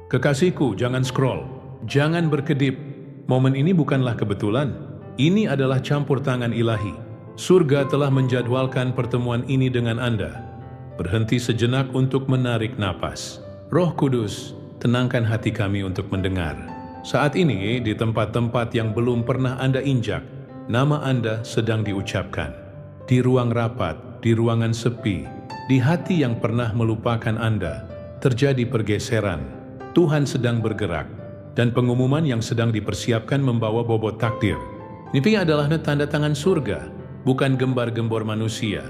Kekasihku, jangan scroll, jangan berkedip. Momen ini bukanlah kebetulan. Ini adalah campur tangan ilahi. Surga telah menjadwalkan pertemuan ini dengan Anda. Berhenti sejenak untuk menarik napas. Roh Kudus, tenangkan hati kami untuk mendengar. Saat ini, di tempat-tempat yang belum pernah Anda injak, nama Anda sedang diucapkan. Di ruang rapat, di ruangan sepi, di hati yang pernah melupakan Anda, terjadi pergeseran. Tuhan sedang bergerak, dan pengumuman yang sedang dipersiapkan membawa bobot takdir. Ini adalah tanda tangan surga, bukan gembar-gembor manusia.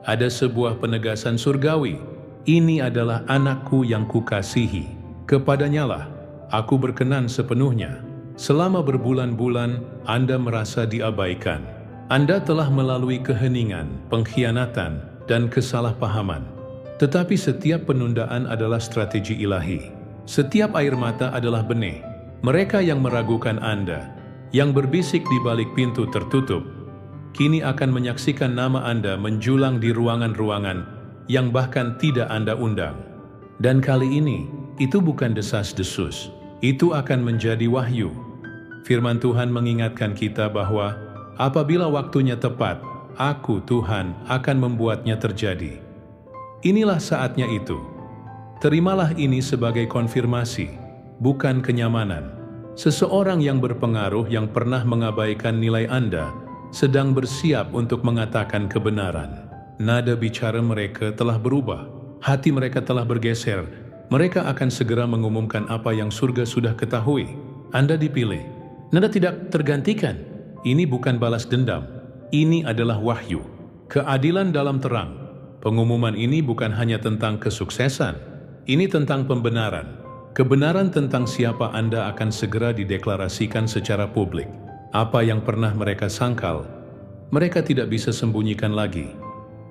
Ada sebuah penegasan surgawi. Ini adalah anakku yang kukasihi. Kepadanyalah aku berkenan sepenuhnya. Selama berbulan-bulan Anda merasa diabaikan. Anda telah melalui keheningan, pengkhianatan, dan kesalahpahaman. Tetapi setiap penundaan adalah strategi ilahi. Setiap air mata adalah benih. Mereka yang meragukan Anda, yang berbisik di balik pintu tertutup, kini akan menyaksikan nama Anda menjulang di ruangan-ruangan yang bahkan tidak Anda undang. Dan kali ini, itu bukan desas-desus. Itu akan menjadi wahyu. Firman Tuhan mengingatkan kita bahwa apabila waktunya tepat, Aku, Tuhan, akan membuatnya terjadi. Inilah saatnya itu. Terimalah ini sebagai konfirmasi, bukan kenyamanan. Seseorang yang berpengaruh yang pernah mengabaikan nilai Anda sedang bersiap untuk mengatakan kebenaran. Nada bicara mereka telah berubah, hati mereka telah bergeser. Mereka akan segera mengumumkan apa yang surga sudah ketahui. Anda dipilih. Nada tidak tergantikan. Ini bukan balas dendam. Ini adalah wahyu. Keadilan dalam terang. Pengumuman ini bukan hanya tentang kesuksesan. Ini tentang pembenaran. Kebenaran tentang siapa Anda akan segera dideklarasikan secara publik. Apa yang pernah mereka sangkal, mereka tidak bisa sembunyikan lagi.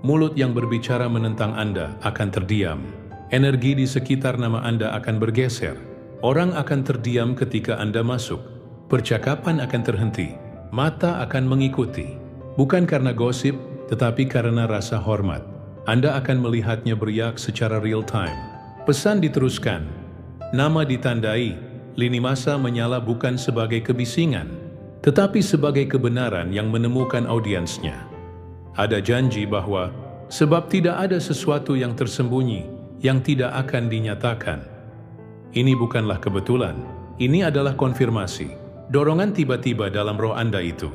Mulut yang berbicara menentang Anda akan terdiam. Energi di sekitar nama Anda akan bergeser. Orang akan terdiam ketika Anda masuk. Percakapan akan terhenti. Mata akan mengikuti. Bukan karena gosip, tetapi karena rasa hormat. Anda akan melihatnya beriak secara real time. Pesan diteruskan. Nama ditandai. Lini masa menyala bukan sebagai kebisingan, tetapi sebagai kebenaran yang menemukan audiensnya. Ada janji bahwa sebab tidak ada sesuatu yang tersembunyi yang tidak akan dinyatakan. Ini bukanlah kebetulan. Ini adalah konfirmasi. Dorongan tiba-tiba dalam roh Anda itu.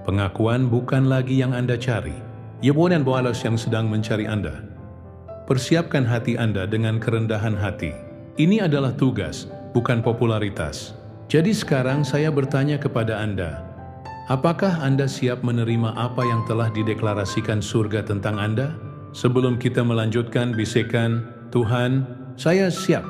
Pengakuan bukan lagi yang Anda cari. Yebunan boalos yang sedang mencari Anda. Persiapkan hati Anda dengan kerendahan hati. Ini adalah tugas, bukan popularitas. Jadi sekarang saya bertanya kepada Anda, apakah Anda siap menerima apa yang telah dideklarasikan surga tentang Anda? Sebelum kita melanjutkan, bisikan, Tuhan, saya siap.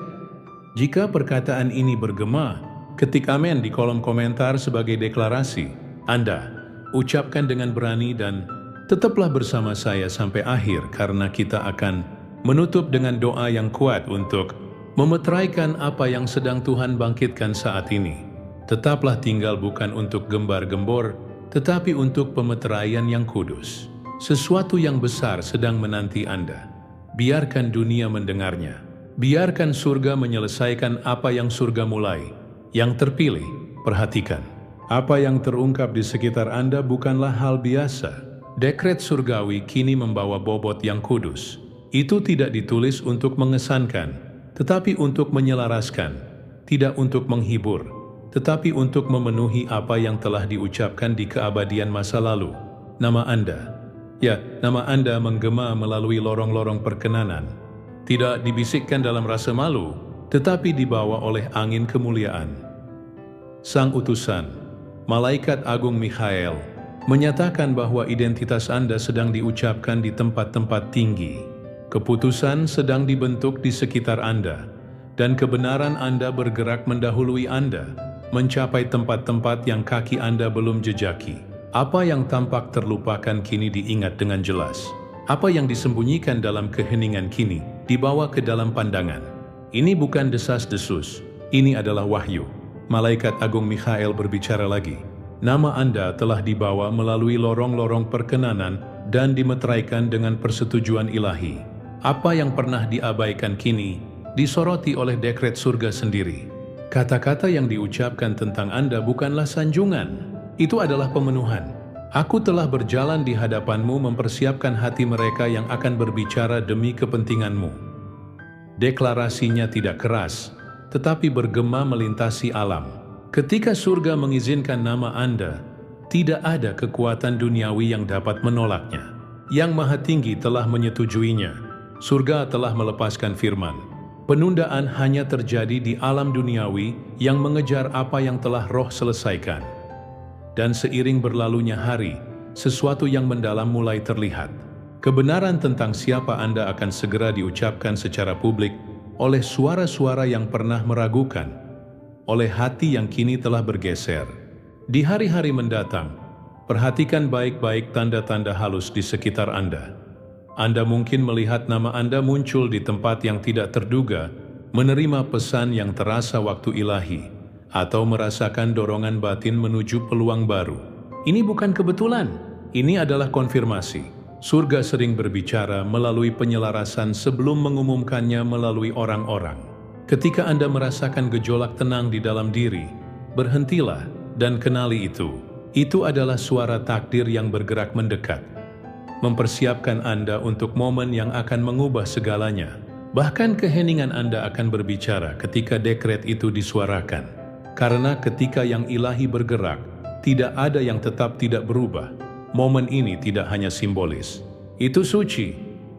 Jika perkataan ini bergema, ketik amin di kolom komentar sebagai deklarasi. Anda ucapkan dengan berani dan tetaplah bersama saya sampai akhir karena kita akan menutup dengan doa yang kuat untuk memeteraikan apa yang sedang Tuhan bangkitkan saat ini. Tetaplah tinggal bukan untuk gembar-gembor, tetapi untuk pemeteraian yang kudus. Sesuatu yang besar sedang menanti Anda. Biarkan dunia mendengarnya. Biarkan surga menyelesaikan apa yang surga mulai. Yang terpilih, perhatikan. Apa yang terungkap di sekitar Anda bukanlah hal biasa. Dekret surgawi kini membawa bobot yang kudus. Itu tidak ditulis untuk mengesankan, tetapi untuk menyelaraskan. Tidak untuk menghibur, tetapi untuk memenuhi apa yang telah diucapkan di keabadian masa lalu. Nama Anda menggema melalui lorong-lorong perkenanan. Tidak dibisikkan dalam rasa malu, tetapi dibawa oleh angin kemuliaan. Sang utusan, Malaikat Agung Mikhael, menyatakan bahwa identitas Anda sedang diucapkan di tempat-tempat tinggi. Keputusan sedang dibentuk di sekitar Anda, dan kebenaran Anda bergerak mendahului Anda, mencapai tempat-tempat yang kaki Anda belum jejaki. Apa yang tampak terlupakan kini diingat dengan jelas. Apa yang disembunyikan dalam keheningan kini dibawa ke dalam pandangan. Ini bukan desas-desus, ini adalah wahyu. Malaikat Agung Mikhael berbicara lagi. Nama Anda telah dibawa melalui lorong-lorong perkenanan dan dimeteraikan dengan persetujuan ilahi. Apa yang pernah diabaikan kini disoroti oleh dekret surga sendiri. Kata-kata yang diucapkan tentang Anda bukanlah sanjungan, itu adalah pemenuhan. Aku telah berjalan di hadapanmu mempersiapkan hati mereka yang akan berbicara demi kepentinganmu. Deklarasinya tidak keras, tetapi bergema melintasi alam. Ketika surga mengizinkan nama Anda, tidak ada kekuatan duniawi yang dapat menolaknya. Yang Maha Tinggi telah menyetujuinya. Surga telah melepaskan firman. Penundaan hanya terjadi di alam duniawi yang mengejar apa yang telah Roh selesaikan. Dan seiring berlalunya hari, sesuatu yang mendalam mulai terlihat. Kebenaran tentang siapa Anda akan segera diucapkan secara publik oleh suara-suara yang pernah meragukan, oleh hati yang kini telah bergeser. Di hari-hari mendatang, perhatikan baik-baik tanda-tanda halus di sekitar Anda. Anda mungkin melihat nama Anda muncul di tempat yang tidak terduga, menerima pesan yang terasa waktu ilahi, atau merasakan dorongan batin menuju peluang baru. Ini bukan kebetulan, ini adalah konfirmasi. Surga sering berbicara melalui penyelarasan sebelum mengumumkannya melalui orang-orang. Ketika Anda merasakan gejolak tenang di dalam diri, berhentilah dan kenali itu. Itu adalah suara takdir yang bergerak mendekat, mempersiapkan Anda untuk momen yang akan mengubah segalanya. Bahkan keheningan Anda akan berbicara ketika dekret itu disuarakan. Karena ketika yang ilahi bergerak, tidak ada yang tetap tidak berubah. Momen ini tidak hanya simbolis. Itu suci.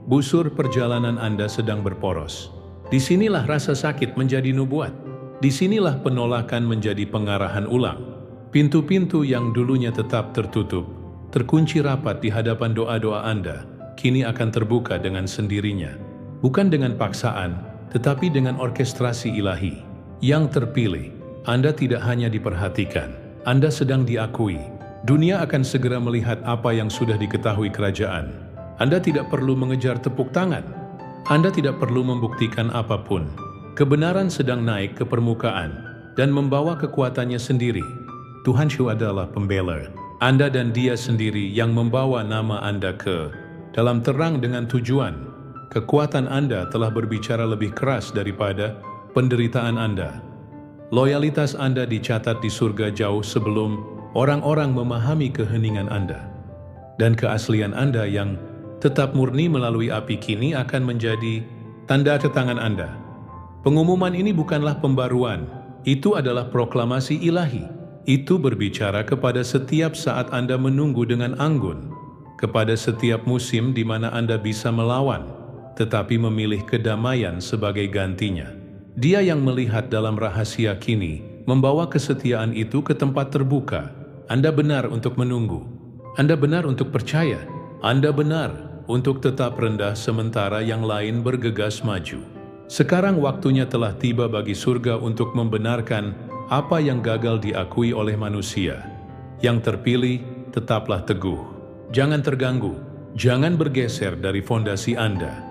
Busur perjalanan Anda sedang berporos. Disinilah rasa sakit menjadi nubuat. Disinilah penolakan menjadi pengarahan ulang. Pintu-pintu yang dulunya tetap tertutup, terkunci rapat di hadapan doa-doa Anda, kini akan terbuka dengan sendirinya. Bukan dengan paksaan, tetapi dengan orkestrasi ilahi. Yang terpilih, Anda tidak hanya diperhatikan, Anda sedang diakui. Dunia akan segera melihat apa yang sudah diketahui kerajaan. Anda tidak perlu mengejar tepuk tangan. Anda tidak perlu membuktikan apapun. Kebenaran sedang naik ke permukaan dan membawa kekuatannya sendiri. Tuhan Yesus adalah pembela. Anda dan Dia sendiri yang membawa nama Anda ke dalam terang dengan tujuan. Kekuatan Anda telah berbicara lebih keras daripada penderitaan Anda. Loyalitas Anda dicatat di surga jauh sebelum orang-orang memahami keheningan Anda. Dan keaslian Anda yang tetap murni melalui api kini akan menjadi tanda tangan Anda. Pengumuman ini bukanlah pembaruan, itu adalah proklamasi ilahi. Itu berbicara kepada setiap saat Anda menunggu dengan anggun, kepada setiap musim di mana Anda bisa melawan, tetapi memilih kedamaian sebagai gantinya. Dia yang melihat dalam rahasia kini, membawa kesetiaan itu ke tempat terbuka. Anda benar untuk menunggu. Anda benar untuk percaya. Anda benar untuk tetap rendah sementara yang lain bergegas maju. Sekarang waktunya telah tiba bagi surga untuk membenarkan apa yang gagal diakui oleh manusia. Yang terpilih, tetaplah teguh. Jangan terganggu. Jangan bergeser dari fondasi Anda.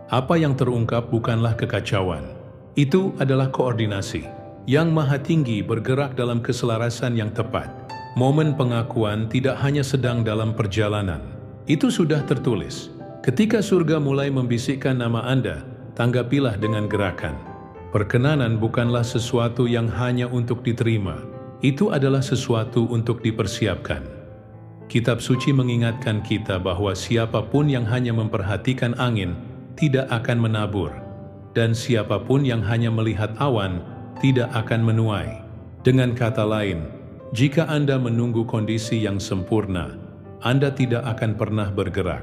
Apa yang terungkap bukanlah kekacauan. Itu adalah koordinasi. Yang Maha Tinggi bergerak dalam keselarasan yang tepat. Momen pengakuan tidak hanya sedang dalam perjalanan. Itu sudah tertulis. Ketika surga mulai membisikkan nama Anda, tanggapilah dengan gerakan. Perkenanan bukanlah sesuatu yang hanya untuk diterima. Itu adalah sesuatu untuk dipersiapkan. Kitab suci mengingatkan kita bahwa siapapun yang hanya memperhatikan angin tidak akan menabur. Dan siapapun yang hanya melihat awan tidak akan menuai. Dengan kata lain, jika Anda menunggu kondisi yang sempurna, Anda tidak akan pernah bergerak.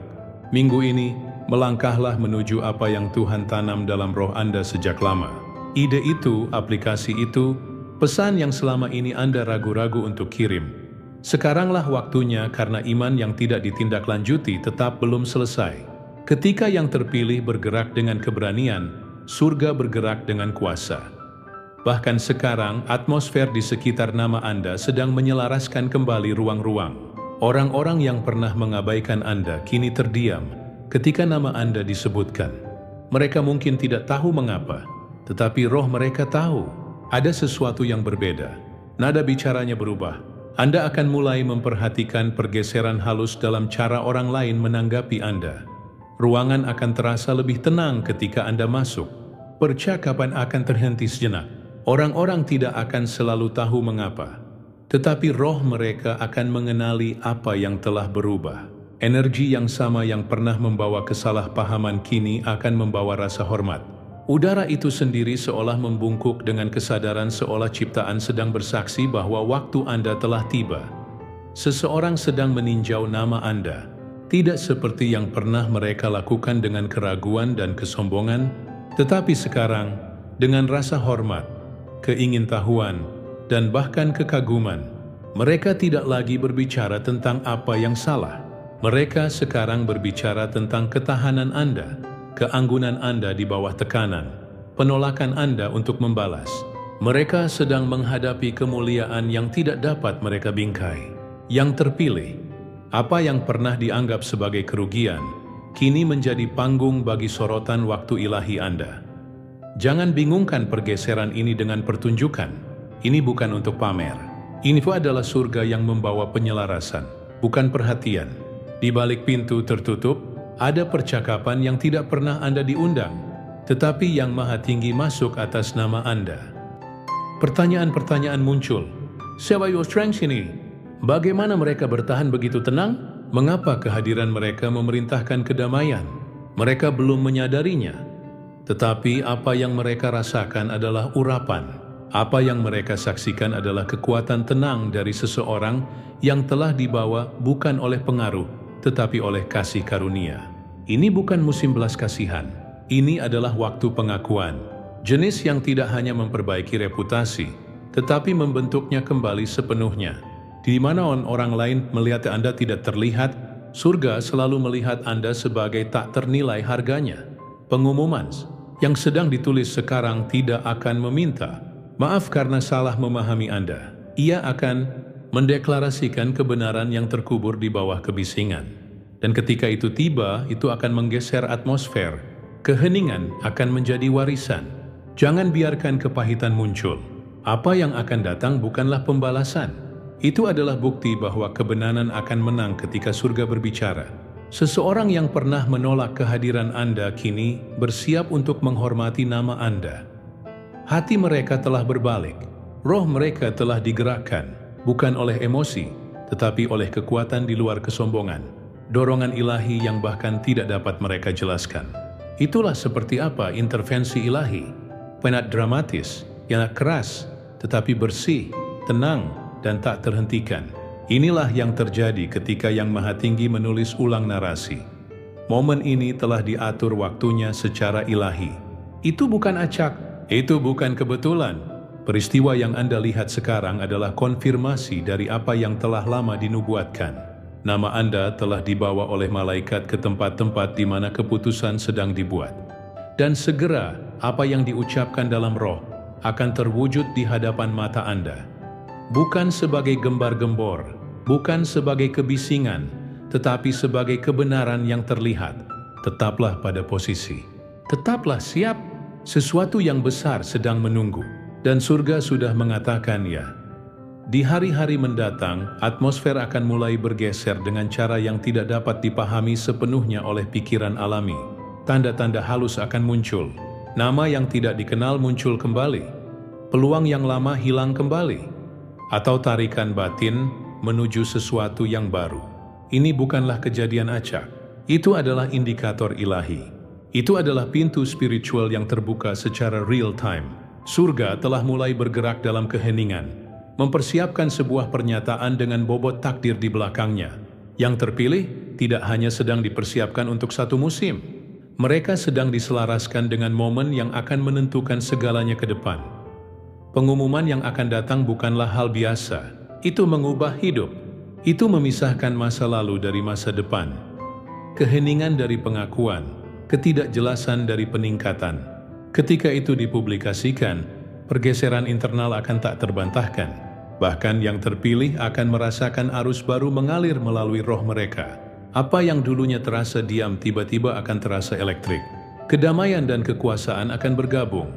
Minggu ini, melangkahlah menuju apa yang Tuhan tanam dalam roh Anda sejak lama. Ide itu, aplikasi itu, pesan yang selama ini Anda ragu-ragu untuk kirim. Sekaranglah waktunya karena iman yang tidak ditindaklanjuti tetap belum selesai. Ketika yang terpilih bergerak dengan keberanian, surga bergerak dengan kuasa. Bahkan sekarang, atmosfer di sekitar nama Anda sedang menyelaraskan kembali ruang-ruang. Orang-orang yang pernah mengabaikan Anda kini terdiam ketika nama Anda disebutkan. Mereka mungkin tidak tahu mengapa, tetapi roh mereka tahu. Ada sesuatu yang berbeda. Nada bicaranya berubah. Anda akan mulai memperhatikan pergeseran halus dalam cara orang lain menanggapi Anda. Ruangan akan terasa lebih tenang ketika Anda masuk. percakapan akan terhenti sejenak. Orang-orang tidak akan selalu tahu mengapa, tetapi roh mereka akan mengenali apa yang telah berubah. Energi yang sama yang pernah membawa kesalahpahaman kini akan membawa rasa hormat. Udara itu sendiri seolah membungkuk dengan kesadaran, seolah ciptaan sedang bersaksi bahwa waktu Anda telah tiba. Seseorang sedang meninjau nama Anda, tidak seperti yang pernah mereka lakukan dengan keraguan dan kesombongan, tetapi sekarang dengan rasa hormat, keingintahuan, dan bahkan kekaguman. Mereka tidak lagi berbicara tentang apa yang salah. Mereka sekarang berbicara tentang ketahanan Anda, keanggunan Anda di bawah tekanan, penolakan Anda untuk membalas. Mereka sedang menghadapi kemuliaan yang tidak dapat mereka bingkai. Yang terpilih, apa yang pernah dianggap sebagai kerugian, kini menjadi panggung bagi sorotan waktu ilahi Anda. Jangan bingungkan pergeseran ini dengan pertunjukan. Ini bukan untuk pamer. Ini adalah surga yang membawa penyelarasan, bukan perhatian. Di balik pintu tertutup, ada percakapan yang tidak pernah Anda diundang, tetapi yang Maha Tinggi masuk atas nama Anda. Pertanyaan-pertanyaan muncul. Siapa your strength ini? Bagaimana mereka bertahan begitu tenang? Mengapa kehadiran mereka memerintahkan kedamaian? Mereka belum menyadarinya. Tetapi apa yang mereka rasakan adalah urapan. Apa yang mereka saksikan adalah kekuatan tenang dari seseorang yang telah dibawa bukan oleh pengaruh, tetapi oleh kasih karunia. Ini bukan musim belas kasihan. Ini adalah waktu pengakuan. Jenis yang tidak hanya memperbaiki reputasi, tetapi membentuknya kembali sepenuhnya. Di mana orang lain melihat Anda tidak terlihat, surga selalu melihat Anda sebagai tak ternilai harganya. Pengumuman yang sedang ditulis sekarang tidak akan meminta maaf karena salah memahami Anda. Ia akan mendeklarasikan kebenaran yang terkubur di bawah kebisingan. Dan ketika itu tiba, itu akan menggeser atmosfer. Keheningan akan menjadi warisan. Jangan biarkan kepahitan muncul. Apa yang akan datang bukanlah pembalasan. Itu adalah bukti bahwa kebenaran akan menang ketika surga berbicara. Seseorang yang pernah menolak kehadiran Anda kini bersiap untuk menghormati nama Anda. Hati mereka telah berbalik. Roh mereka telah digerakkan, bukan oleh emosi, tetapi oleh kekuatan di luar kesombongan. Dorongan ilahi yang bahkan tidak dapat mereka jelaskan. Itulah seperti apa intervensi ilahi. Penat dramatis, yang keras, tetapi bersih, tenang, dan tak terhentikan. Inilah yang terjadi ketika Yang Maha Tinggi menulis ulang narasi. Momen ini telah diatur waktunya secara ilahi. Itu bukan acak, itu bukan kebetulan. Peristiwa yang Anda lihat sekarang adalah konfirmasi dari apa yang telah lama dinubuatkan. Nama Anda telah dibawa oleh malaikat ke tempat-tempat di mana keputusan sedang dibuat. Dan segera apa yang diucapkan dalam roh akan terwujud di hadapan mata Anda. Bukan sebagai gembar-gembor, bukan sebagai kebisingan, tetapi sebagai kebenaran yang terlihat. Tetaplah pada posisi. Tetaplah siap. Sesuatu yang besar sedang menunggu. Dan surga sudah mengatakan ya. Di hari-hari mendatang, atmosfer akan mulai bergeser dengan cara yang tidak dapat dipahami sepenuhnya oleh pikiran alami. Tanda-tanda halus akan muncul. Nama yang tidak dikenal muncul kembali. Peluang yang lama hilang kembali. Atau tarikan batin menuju sesuatu yang baru. Ini bukanlah kejadian acak. Itu adalah indikator ilahi. Itu adalah pintu spiritual yang terbuka secara real time. Surga telah mulai bergerak dalam keheningan. Mempersiapkan sebuah pernyataan dengan bobot takdir di belakangnya. Yang terpilih tidak hanya sedang dipersiapkan untuk satu musim. Mereka sedang diselaraskan dengan momen yang akan menentukan segalanya ke depan. Pengumuman yang akan datang bukanlah hal biasa. Itu mengubah hidup. Itu memisahkan masa lalu dari masa depan. Keheningan dari pengakuan, ketidakjelasan dari peningkatan. Ketika itu dipublikasikan, pergeseran internal akan tak terbantahkan. Bahkan yang terpilih akan merasakan arus baru mengalir melalui roh mereka. Apa yang dulunya terasa diam tiba-tiba akan terasa elektrik. Kedamaian dan kekuasaan akan bergabung,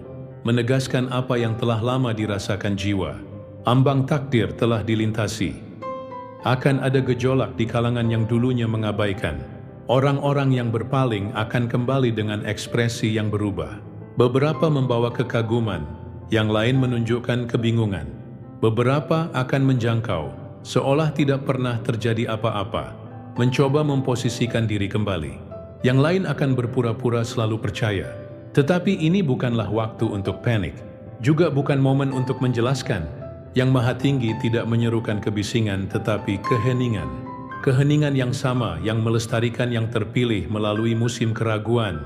menegaskan apa yang telah lama dirasakan jiwa. Ambang takdir telah dilintasi. Akan ada gejolak di kalangan yang dulunya mengabaikan. Orang-orang yang berpaling akan kembali dengan ekspresi yang berubah. Beberapa membawa kekaguman, yang lain menunjukkan kebingungan. Beberapa akan menjangkau, seolah tidak pernah terjadi apa-apa, mencoba memposisikan diri kembali. Yang lain akan berpura-pura selalu percaya. Tetapi ini bukanlah waktu untuk panik, juga bukan momen untuk menjelaskan. Yang Maha Tinggi tidak menyerukan kebisingan tetapi keheningan. Keheningan yang sama yang melestarikan yang terpilih melalui musim keraguan,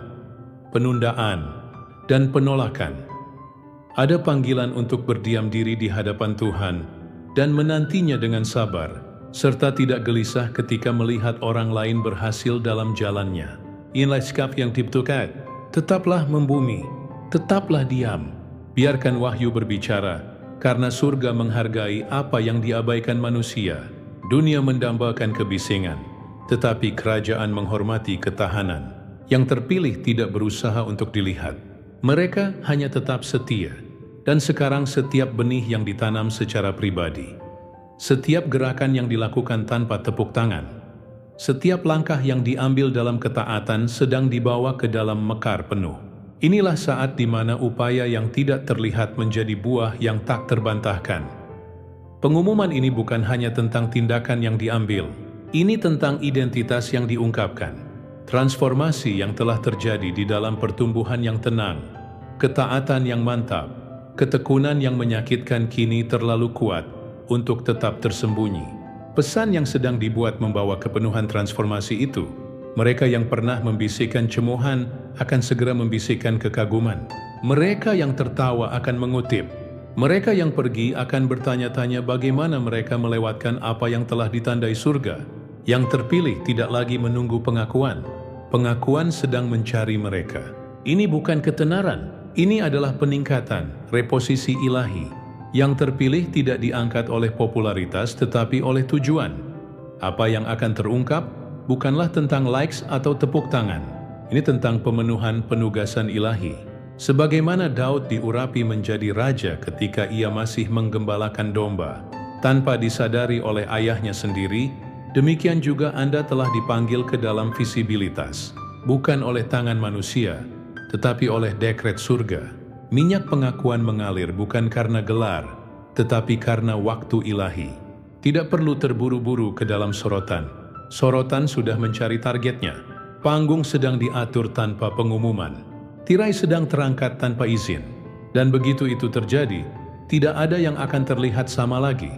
penundaan, dan penolakan. Ada panggilan untuk berdiam diri di hadapan Tuhan dan menantinya dengan sabar, serta tidak gelisah ketika melihat orang lain berhasil dalam jalannya. Inilah sikap yang dibutuhkan. Tetaplah membumi, tetaplah diam. Biarkan wahyu berbicara, karena surga menghargai apa yang diabaikan manusia. Dunia mendambakan kebisingan, tetapi kerajaan menghormati ketahanan. Yang terpilih tidak berusaha untuk dilihat. Mereka hanya tetap setia. Dan sekarang setiap benih yang ditanam secara pribadi, setiap gerakan yang dilakukan tanpa tepuk tangan, setiap langkah yang diambil dalam ketaatan sedang dibawa ke dalam mekar penuh. Inilah saat di mana upaya yang tidak terlihat menjadi buah yang tak terbantahkan. Pengumuman ini bukan hanya tentang tindakan yang diambil, ini tentang identitas yang diungkapkan, transformasi yang telah terjadi di dalam pertumbuhan yang tenang, ketaatan yang mantap, ketekunan yang menyakitkan kini terlalu kuat untuk tetap tersembunyi. Pesan yang sedang dibuat membawa kepenuhan transformasi itu. Mereka yang pernah membisikkan cemoohan akan segera membisikkan kekaguman. Mereka yang tertawa akan mengutip. Mereka yang pergi akan bertanya-tanya bagaimana mereka melewatkan apa yang telah ditandai surga. Yang terpilih tidak lagi menunggu pengakuan. Pengakuan sedang mencari mereka. Ini bukan ketenaran, ini adalah peningkatan, reposisi ilahi. Yang terpilih tidak diangkat oleh popularitas tetapi oleh tujuan. Apa yang akan terungkap bukanlah tentang likes atau tepuk tangan. Ini tentang pemenuhan penugasan ilahi. Sebagaimana Daud diurapi menjadi raja ketika ia masih menggembalakan domba, tanpa disadari oleh ayahnya sendiri, demikian juga Anda telah dipanggil ke dalam visibilitas, bukan oleh tangan manusia, tetapi oleh dekret surga. Minyak pengakuan mengalir bukan karena gelar, tetapi karena waktu ilahi. Tidak perlu terburu-buru ke dalam sorotan. Sorotan sudah mencari targetnya. Panggung sedang diatur tanpa pengumuman. Tirai sedang terangkat tanpa izin. Dan begitu itu terjadi, tidak ada yang akan terlihat sama lagi.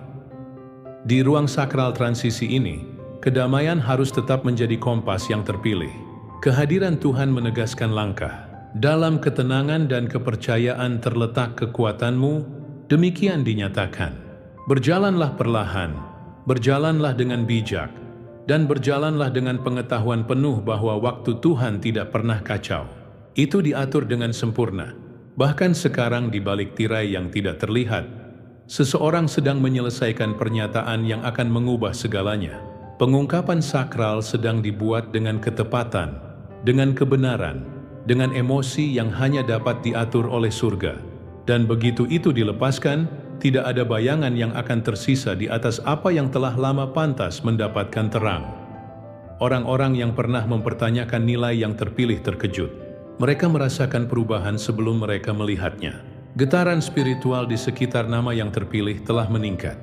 Di ruang sakral transisi ini, kedamaian harus tetap menjadi kompas yang terpilih. Kehadiran Tuhan menegaskan langkah. Dalam ketenangan dan kepercayaan terletak kekuatanmu, demikian dinyatakan. Berjalanlah perlahan, berjalanlah dengan bijak, dan berjalanlah dengan pengetahuan penuh bahwa waktu Tuhan tidak pernah kacau. Itu diatur dengan sempurna. Bahkan sekarang di balik tirai yang tidak terlihat, seseorang sedang menyelesaikan pernyataan yang akan mengubah segalanya. Pengungkapan sakral sedang dibuat dengan ketepatan, dengan kebenaran, dengan emosi yang hanya dapat diatur oleh surga. Dan begitu itu dilepaskan, tidak ada bayangan yang akan tersisa di atas apa yang telah lama pantas mendapatkan terang. Orang-orang yang pernah mempertanyakan nilai yang terpilih terkejut. Mereka merasakan perubahan sebelum mereka melihatnya. Getaran spiritual di sekitar nama yang terpilih telah meningkat.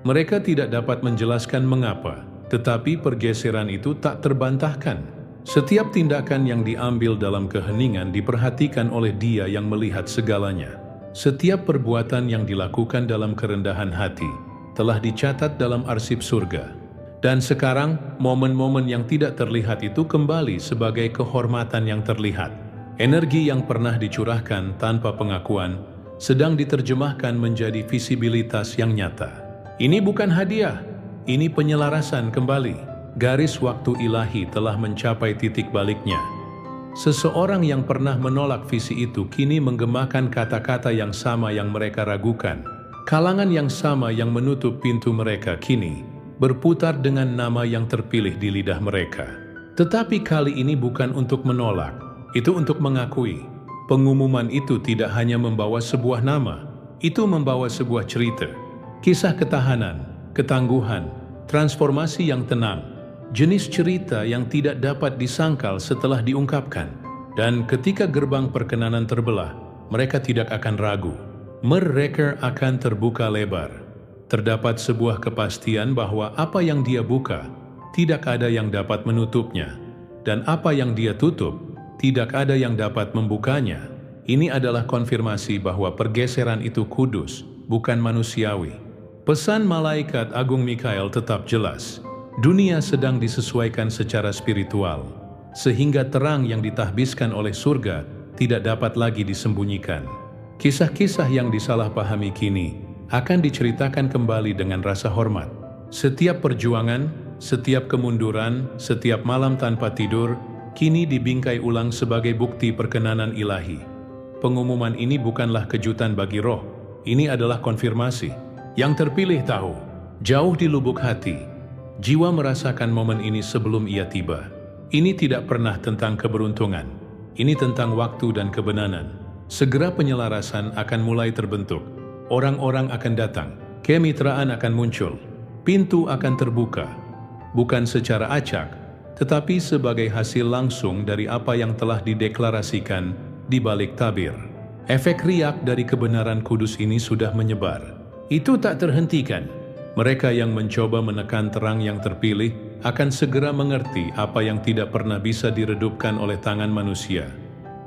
Mereka tidak dapat menjelaskan mengapa, tetapi pergeseran itu tak terbantahkan. Setiap tindakan yang diambil dalam keheningan diperhatikan oleh Dia yang melihat segalanya. Setiap perbuatan yang dilakukan dalam kerendahan hati telah dicatat dalam arsip surga. Dan sekarang, momen-momen yang tidak terlihat itu kembali sebagai kehormatan yang terlihat. Energi yang pernah dicurahkan tanpa pengakuan sedang diterjemahkan menjadi visibilitas yang nyata. Ini bukan hadiah, ini penyelarasan kembali. Garis waktu ilahi telah mencapai titik baliknya. Seseorang yang pernah menolak visi itu kini menggemakan kata-kata yang sama yang mereka ragukan. Kalangan yang sama yang menutup pintu mereka kini berputar dengan nama yang terpilih di lidah mereka. Tetapi kali ini bukan untuk menolak, itu untuk mengakui. Pengumuman itu tidak hanya membawa sebuah nama, itu membawa sebuah cerita. Kisah ketahanan, ketangguhan, transformasi yang tenang. Jenis cerita yang tidak dapat disangkal setelah diungkapkan. Dan ketika gerbang perkenanan terbelah, mereka tidak akan ragu. Mereka akan terbuka lebar. Terdapat sebuah kepastian bahwa apa yang dia buka, tidak ada yang dapat menutupnya. Dan apa yang dia tutup, tidak ada yang dapat membukanya. Ini adalah konfirmasi bahwa pergeseran itu kudus, bukan manusiawi. Pesan malaikat agung Mikael tetap jelas. Dunia sedang disesuaikan secara spiritual, sehingga terang yang ditahbiskan oleh surga tidak dapat lagi disembunyikan. Kisah-kisah yang disalahpahami kini akan diceritakan kembali dengan rasa hormat. Setiap perjuangan, setiap kemunduran, setiap malam tanpa tidur, kini dibingkai ulang sebagai bukti perkenanan ilahi. Pengumuman ini bukanlah kejutan bagi roh, ini adalah konfirmasi. Yang terpilih tahu, jauh di lubuk hati, jiwa merasakan momen ini sebelum ia tiba. Ini tidak pernah tentang keberuntungan, ini tentang waktu dan kebenaran. Segera penyelarasan akan mulai terbentuk, orang-orang akan datang, kemitraan akan muncul, pintu akan terbuka, bukan secara acak, tetapi sebagai hasil langsung dari apa yang telah dideklarasikan di balik tabir. Efek riak dari kebenaran kudus ini sudah menyebar. Itu tak terhentikan. Mereka yang mencoba menekan terang yang terpilih akan segera mengerti apa yang tidak pernah bisa diredupkan oleh tangan manusia.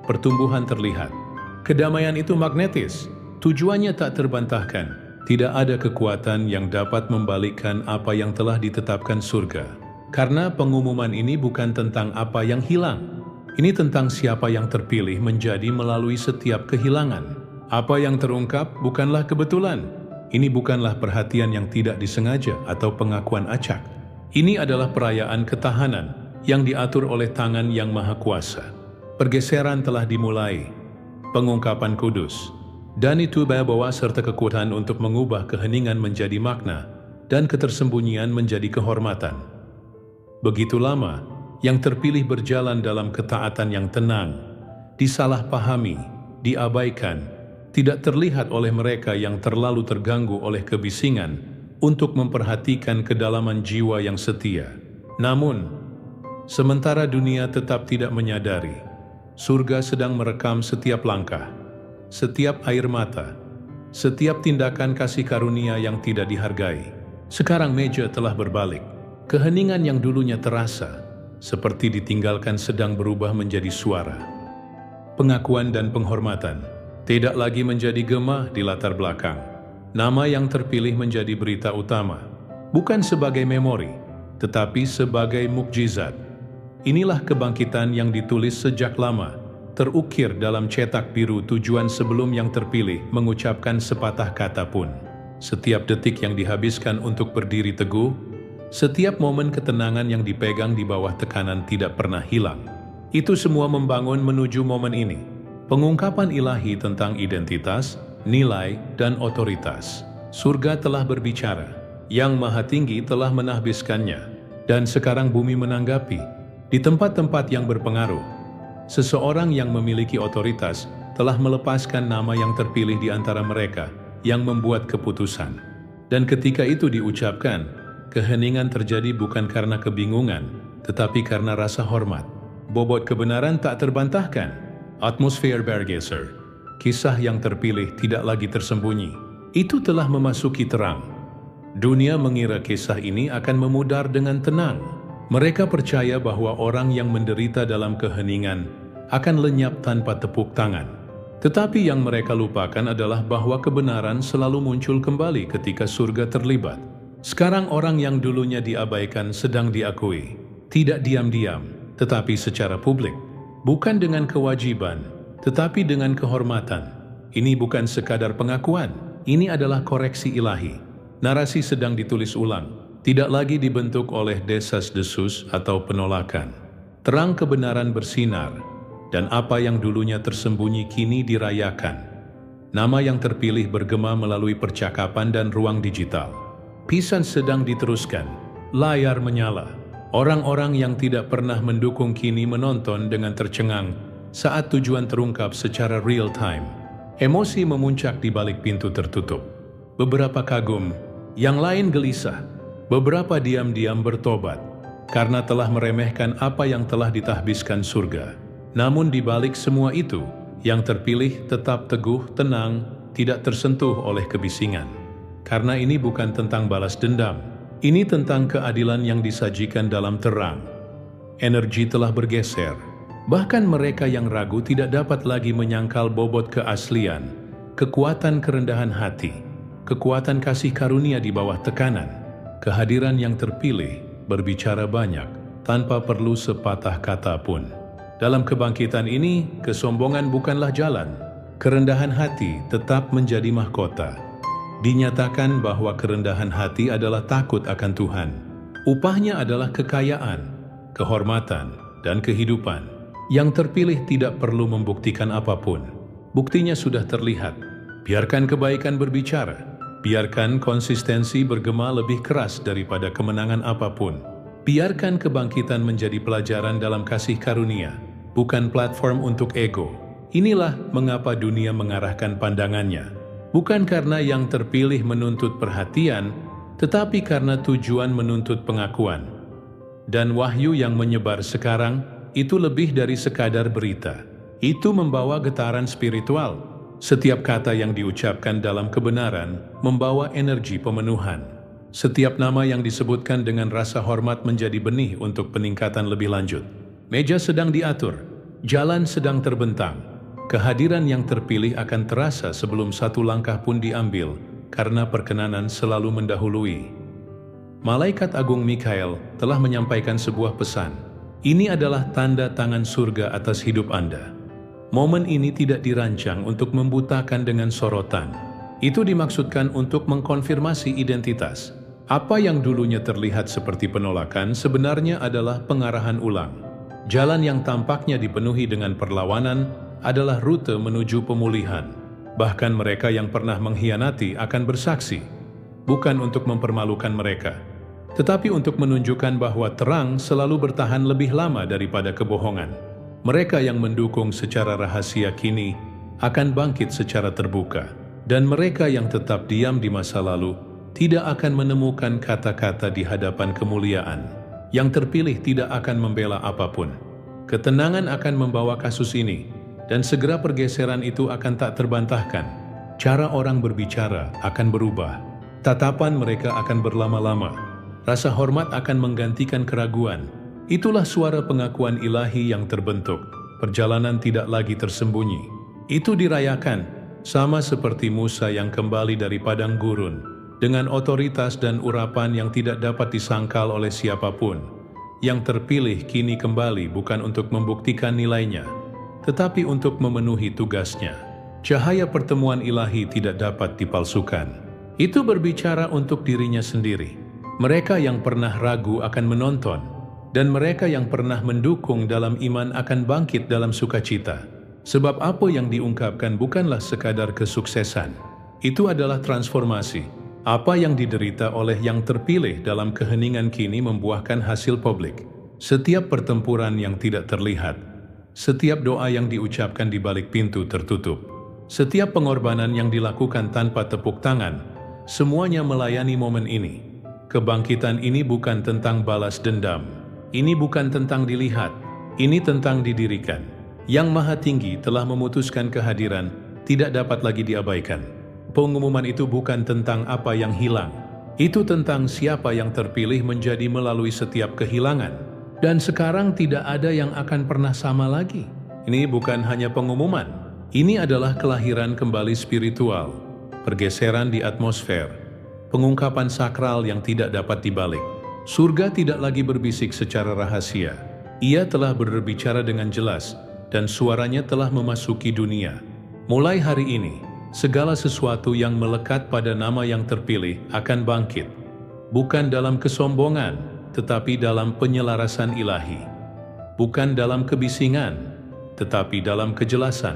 Pertumbuhan terlihat. Kedamaian itu magnetis, tujuannya tak terbantahkan. Tidak ada kekuatan yang dapat membalikkan apa yang telah ditetapkan surga. Karena pengumuman ini bukan tentang apa yang hilang. Ini tentang siapa yang terpilih menjadi melalui setiap kehilangan. Apa yang terungkap bukanlah kebetulan. Ini bukanlah perhatian yang tidak disengaja atau pengakuan acak. Ini adalah perayaan ketahanan yang diatur oleh tangan yang maha kuasa. Pergeseran telah dimulai. Pengungkapan kudus. Dan itu bawa serta kekuatan untuk mengubah keheningan menjadi makna dan ketersembunyian menjadi kehormatan. Begitu lama, yang terpilih berjalan dalam ketaatan yang tenang, disalahpahami, diabaikan, tidak terlihat oleh mereka yang terlalu terganggu oleh kebisingan untuk memperhatikan kedalaman jiwa yang setia. Namun, sementara dunia tetap tidak menyadari, surga sedang merekam setiap langkah, setiap air mata, setiap tindakan kasih karunia yang tidak dihargai. Sekarang meja telah berbalik. Keheningan yang dulunya terasa, seperti ditinggalkan sedang berubah menjadi suara. Pengakuan dan penghormatan tidak lagi menjadi gema di latar belakang. Nama yang terpilih menjadi berita utama, bukan sebagai memori, tetapi sebagai mukjizat. Inilah kebangkitan yang ditulis sejak lama, terukir dalam cetak biru tujuan sebelum yang terpilih mengucapkan sepatah kata pun. Setiap detik yang dihabiskan untuk berdiri teguh, setiap momen ketenangan yang dipegang di bawah tekanan tidak pernah hilang. Itu semua membangun menuju momen ini. Pengungkapan ilahi tentang identitas, nilai, dan otoritas. Surga telah berbicara. Yang Maha Tinggi telah menahbiskannya. Dan sekarang bumi menanggapi. Di tempat-tempat yang berpengaruh, seseorang yang memiliki otoritas telah melepaskan nama yang terpilih di antara mereka yang membuat keputusan. Dan ketika itu diucapkan, keheningan terjadi bukan karena kebingungan, tetapi karena rasa hormat. Bobot kebenaran tak terbantahkan. Atmosfer bergeser. Kisah yang terpilih tidak lagi tersembunyi. Itu telah memasuki terang. Dunia mengira kisah ini akan memudar dengan tenang. Mereka percaya bahwa orang yang menderita dalam keheningan akan lenyap tanpa tepuk tangan. Tetapi yang mereka lupakan adalah bahwa kebenaran selalu muncul kembali ketika surga terlibat. Sekarang orang yang dulunya diabaikan sedang diakui. Tidak diam-diam, tetapi secara publik. Bukan dengan kewajiban, tetapi dengan kehormatan. Ini bukan sekadar pengakuan, ini adalah koreksi ilahi. Narasi sedang ditulis ulang. Tidak lagi dibentuk oleh desas-desus atau penolakan. Terang kebenaran bersinar, dan apa yang dulunya tersembunyi kini dirayakan. Nama yang terpilih bergema melalui percakapan dan ruang digital. Pisan sedang diteruskan, layar menyala. Orang-orang yang tidak pernah mendukung kini menonton dengan tercengang saat tujuan terungkap secara real time. Emosi memuncak di balik pintu tertutup. Beberapa kagum, yang lain gelisah. Beberapa diam-diam bertobat, karena telah meremehkan apa yang telah ditahbiskan surga. Namun di balik semua itu, Yang terpilih tetap teguh, tenang, tidak tersentuh oleh kebisingan. Karena ini bukan tentang balas dendam. Ini tentang keadilan yang disajikan dalam terang. Energi telah bergeser. Bahkan mereka yang ragu tidak dapat lagi menyangkal bobot keaslian, kekuatan kerendahan hati, kekuatan kasih karunia di bawah tekanan. Kehadiran yang terpilih berbicara banyak tanpa perlu sepatah kata pun. Dalam kebangkitan ini, kesombongan bukanlah jalan. Kerendahan hati tetap menjadi mahkota. Dinyatakan bahwa kerendahan hati adalah takut akan Tuhan. Upahnya adalah kekayaan, kehormatan, dan kehidupan. Yang terpilih tidak perlu membuktikan apapun. Buktinya sudah terlihat. Biarkan kebaikan berbicara. Biarkan konsistensi bergema lebih keras daripada kemenangan apapun. Biarkan kebangkitan menjadi pelajaran dalam kasih karunia, bukan platform untuk ego. Inilah mengapa dunia mengarahkan pandangannya. Bukan karena yang terpilih menuntut perhatian, tetapi karena tujuan menuntut pengakuan. Dan wahyu yang menyebar sekarang, itu lebih dari sekadar berita. Itu membawa getaran spiritual. Setiap kata yang diucapkan dalam kebenaran, membawa energi pemenuhan. Setiap nama yang disebutkan dengan rasa hormat menjadi benih untuk peningkatan lebih lanjut. Meja sedang diatur, jalan sedang terbentang. Kehadiran yang terpilih akan terasa sebelum satu langkah pun diambil, karena perkenanan selalu mendahului. Malaikat Agung Mikael telah menyampaikan sebuah pesan. Ini adalah tanda tangan surga atas hidup Anda. Momen ini tidak dirancang untuk membutakan dengan sorotan. Itu dimaksudkan untuk mengkonfirmasi identitas. Apa yang dulunya terlihat seperti penolakan sebenarnya adalah pengarahan ulang. Jalan yang tampaknya dipenuhi dengan perlawanan adalah rute menuju pemulihan. Bahkan mereka yang pernah mengkhianati akan bersaksi, bukan untuk mempermalukan mereka, tetapi untuk menunjukkan bahwa terang selalu bertahan lebih lama daripada kebohongan. Mereka yang mendukung secara rahasia kini akan bangkit secara terbuka, dan mereka yang tetap diam di masa lalu tidak akan menemukan kata-kata di hadapan kemuliaan. Yang terpilih tidak akan membela apapun. Ketenangan akan membawa kasus ini, dan segera pergeseran itu akan tak terbantahkan. Cara orang berbicara akan berubah. Tatapan mereka akan berlama-lama. Rasa hormat akan menggantikan keraguan. Itulah suara pengakuan ilahi yang terbentuk. Perjalanan tidak lagi tersembunyi. Itu dirayakan, sama seperti Musa yang kembali dari padang gurun, dengan otoritas dan urapan yang tidak dapat disangkal oleh siapapun. Yang terpilih kini kembali bukan untuk membuktikan nilainya, tetapi untuk memenuhi tugasnya. Cahaya pertemuan ilahi tidak dapat dipalsukan. Itu berbicara untuk dirinya sendiri. Mereka yang pernah ragu akan menonton, dan mereka yang pernah mendukung dalam iman akan bangkit dalam sukacita. Sebab apa yang diungkapkan bukanlah sekadar kesuksesan. Itu adalah transformasi. Apa yang diderita oleh yang terpilih dalam keheningan kini membuahkan hasil publik. Setiap pertempuran yang tidak terlihat, setiap doa yang diucapkan di balik pintu tertutup, setiap pengorbanan yang dilakukan tanpa tepuk tangan, semuanya melayani momen ini. Kebangkitan ini bukan tentang balas dendam. Ini bukan tentang dilihat. Ini tentang didirikan. Yang Maha Tinggi telah memutuskan kehadiran, tidak dapat lagi diabaikan. Pengumuman itu bukan tentang apa yang hilang. Itu tentang siapa yang terpilih menjadi melalui setiap kehilangan. Dan sekarang tidak ada yang akan pernah sama lagi. Ini bukan hanya pengumuman. Ini adalah kelahiran kembali spiritual. Pergeseran di atmosfer. Pengungkapan sakral yang tidak dapat dibalik. Surga tidak lagi berbisik secara rahasia. Ia telah berbicara dengan jelas, dan suaranya telah memasuki dunia. Mulai hari ini, segala sesuatu yang melekat pada nama yang terpilih akan bangkit. Bukan dalam kesombongan, tetapi dalam penyelarasan ilahi. Bukan dalam kebisingan, tetapi dalam kejelasan.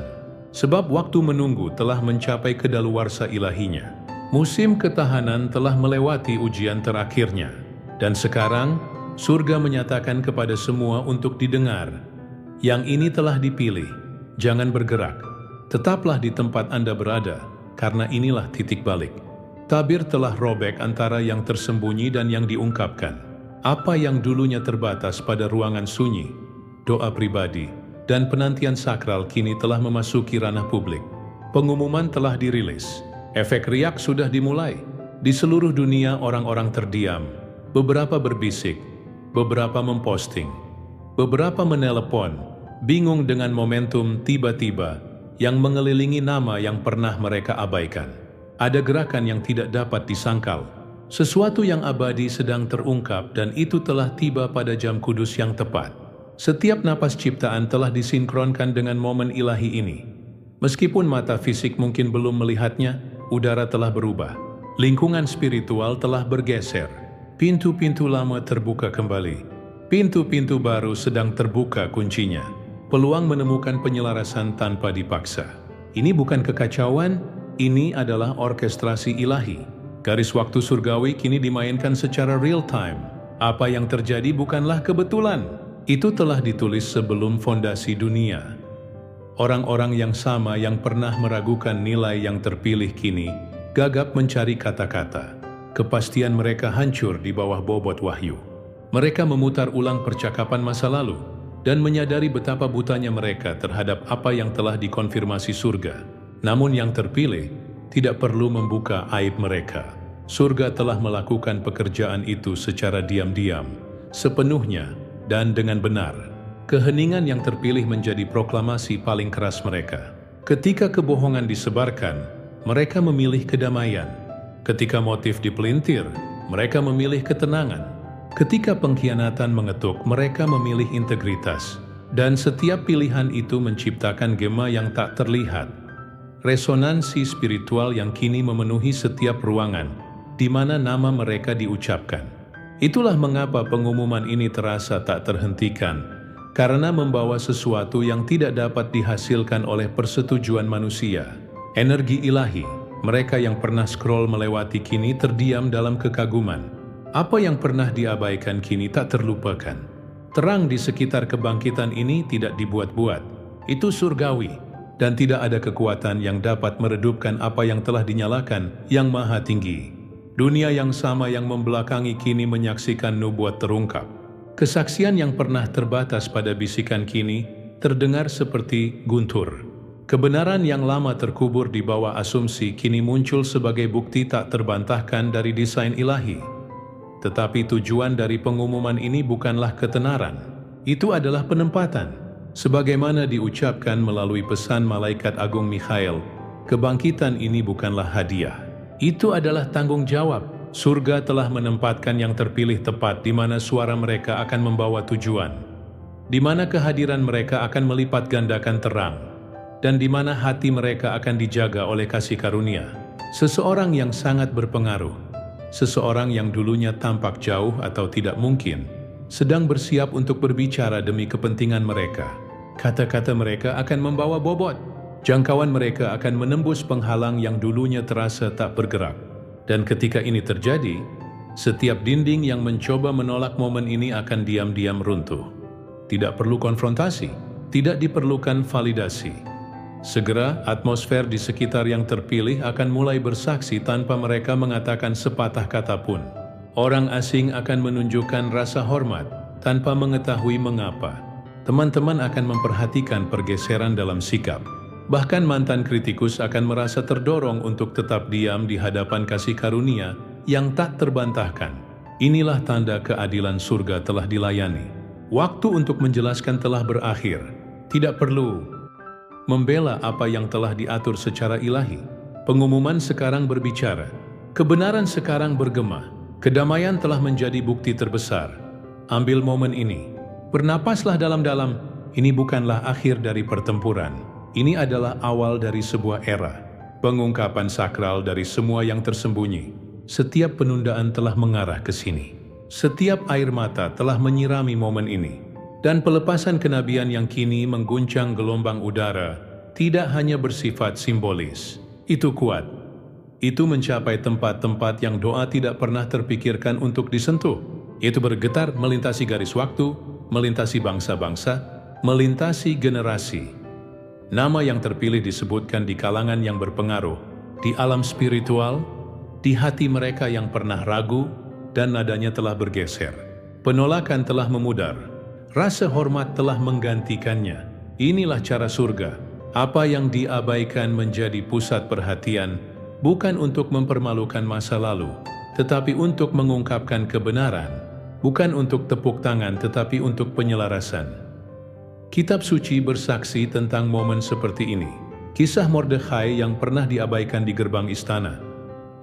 Sebab waktu menunggu telah mencapai kedaluwarsa ilahinya. Musim ketahanan telah melewati ujian terakhirnya. Dan sekarang, surga menyatakan kepada semua untuk didengar, yang ini telah dipilih, jangan bergerak. Tetaplah di tempat Anda berada, karena inilah titik balik. Tabir telah robek antara yang tersembunyi dan yang diungkapkan. Apa yang dulunya terbatas pada ruangan sunyi, doa pribadi, dan penantian sakral kini telah memasuki ranah publik. Pengumuman telah dirilis. Efek riak sudah dimulai. Di seluruh dunia orang-orang terdiam. Beberapa berbisik, beberapa memposting, beberapa menelepon, bingung dengan momentum tiba-tiba yang mengelilingi nama yang pernah mereka abaikan. Ada gerakan yang tidak dapat disangkal. Sesuatu yang abadi sedang terungkap dan itu telah tiba pada jam kudus yang tepat. Setiap napas ciptaan telah disinkronkan dengan momen ilahi ini. Meskipun mata fisik mungkin belum melihatnya, udara telah berubah. Lingkungan spiritual telah bergeser. Pintu-pintu lama terbuka kembali. Pintu-pintu baru sedang terbuka kuncinya. Peluang menemukan penyelarasan tanpa dipaksa. Ini bukan kekacauan, ini adalah orkestrasi ilahi. Garis waktu surgawi kini dimainkan secara real time. Apa yang terjadi bukanlah kebetulan. Itu telah ditulis sebelum fondasi dunia. Orang-orang yang sama yang pernah meragukan nilai yang terpilih kini gagap mencari kata-kata. Kepastian mereka hancur di bawah bobot wahyu. Mereka memutar ulang percakapan masa lalu dan menyadari betapa butanya mereka terhadap apa yang telah dikonfirmasi surga. Namun yang terpilih tidak perlu membuka aib mereka. Surga telah melakukan pekerjaan itu secara diam-diam, sepenuhnya dan dengan benar. Keheningan yang terpilih menjadi proklamasi paling keras mereka. Ketika kebohongan disebarkan, mereka memilih kedamaian. Ketika motif dipelintir, mereka memilih ketenangan. Ketika pengkhianatan mengetuk, mereka memilih integritas. Dan setiap pilihan itu menciptakan gema yang tak terlihat. Resonansi spiritual yang kini memenuhi setiap ruangan, di mana nama mereka diucapkan. Itulah mengapa pengumuman ini terasa tak terhentikan, karena membawa sesuatu yang tidak dapat dihasilkan oleh persetujuan manusia. Energi ilahi. Mereka yang pernah scroll melewati kini terdiam dalam kekaguman. Apa yang pernah diabaikan kini tak terlupakan. Terang di sekitar kebangkitan ini tidak dibuat-buat. Itu surgawi, dan tidak ada kekuatan yang dapat meredupkan apa yang telah dinyalakan yang maha tinggi. Dunia yang sama yang membelakangi kini menyaksikan nubuat terungkap. Kesaksian yang pernah terbatas pada bisikan kini terdengar seperti guntur. Kebenaran yang lama terkubur di bawah asumsi kini muncul sebagai bukti tak terbantahkan dari desain ilahi. Tetapi tujuan dari pengumuman ini bukanlah ketenaran. Itu adalah penempatan. Sebagaimana diucapkan melalui pesan Malaikat Agung Mikhail, kebangkitan ini bukanlah hadiah. Itu adalah tanggung jawab. Surga telah menempatkan yang terpilih tepat di mana suara mereka akan membawa tujuan. Di mana kehadiran mereka akan melipat gandakan terang. Dan di mana hati mereka akan dijaga oleh kasih karunia. Seseorang yang sangat berpengaruh, seseorang yang dulunya tampak jauh atau tidak mungkin, sedang bersiap untuk berbicara demi kepentingan mereka. Kata-kata mereka akan membawa bobot. Jangkauan mereka akan menembus penghalang yang dulunya terasa tak bergerak. Dan ketika ini terjadi, setiap dinding yang mencoba menolak momen ini akan diam-diam runtuh. Tidak perlu konfrontasi, tidak diperlukan validasi. Segera, atmosfer di sekitar yang terpilih akan mulai bersaksi tanpa mereka mengatakan sepatah kata pun. Orang asing akan menunjukkan rasa hormat tanpa mengetahui mengapa. Teman-teman akan memperhatikan pergeseran dalam sikap. Bahkan mantan kritikus akan merasa terdorong untuk tetap diam di hadapan kasih karunia yang tak terbantahkan. Inilah tanda keadilan surga telah dilayani. Waktu untuk menjelaskan telah berakhir. Tidak perlu membela apa yang telah diatur secara ilahi. Pengumuman sekarang berbicara. Kebenaran sekarang bergema. Kedamaian telah menjadi bukti terbesar. Ambil momen ini. Bernapaslah dalam-dalam. Ini bukanlah akhir dari pertempuran. Ini adalah awal dari sebuah era. Pengungkapan sakral dari semua yang tersembunyi. Setiap penundaan telah mengarah ke sini. Setiap air mata telah menyirami momen ini. Dan pelepasan kenabian yang kini mengguncang gelombang udara tidak hanya bersifat simbolis. Itu kuat. Itu mencapai tempat-tempat yang doa tidak pernah terpikirkan untuk disentuh. Itu bergetar melintasi garis waktu, melintasi bangsa-bangsa, melintasi generasi. Nama yang terpilih disebutkan di kalangan yang berpengaruh, di alam spiritual, di hati mereka yang pernah ragu, dan nadanya telah bergeser. Penolakan telah memudar. Rasa hormat telah menggantikannya. Inilah cara surga. Apa yang diabaikan menjadi pusat perhatian, bukan untuk mempermalukan masa lalu, tetapi untuk mengungkapkan kebenaran, bukan untuk tepuk tangan tetapi untuk penyelarasan. Kitab suci bersaksi tentang momen seperti ini. Kisah Mordekhai yang pernah diabaikan di gerbang istana,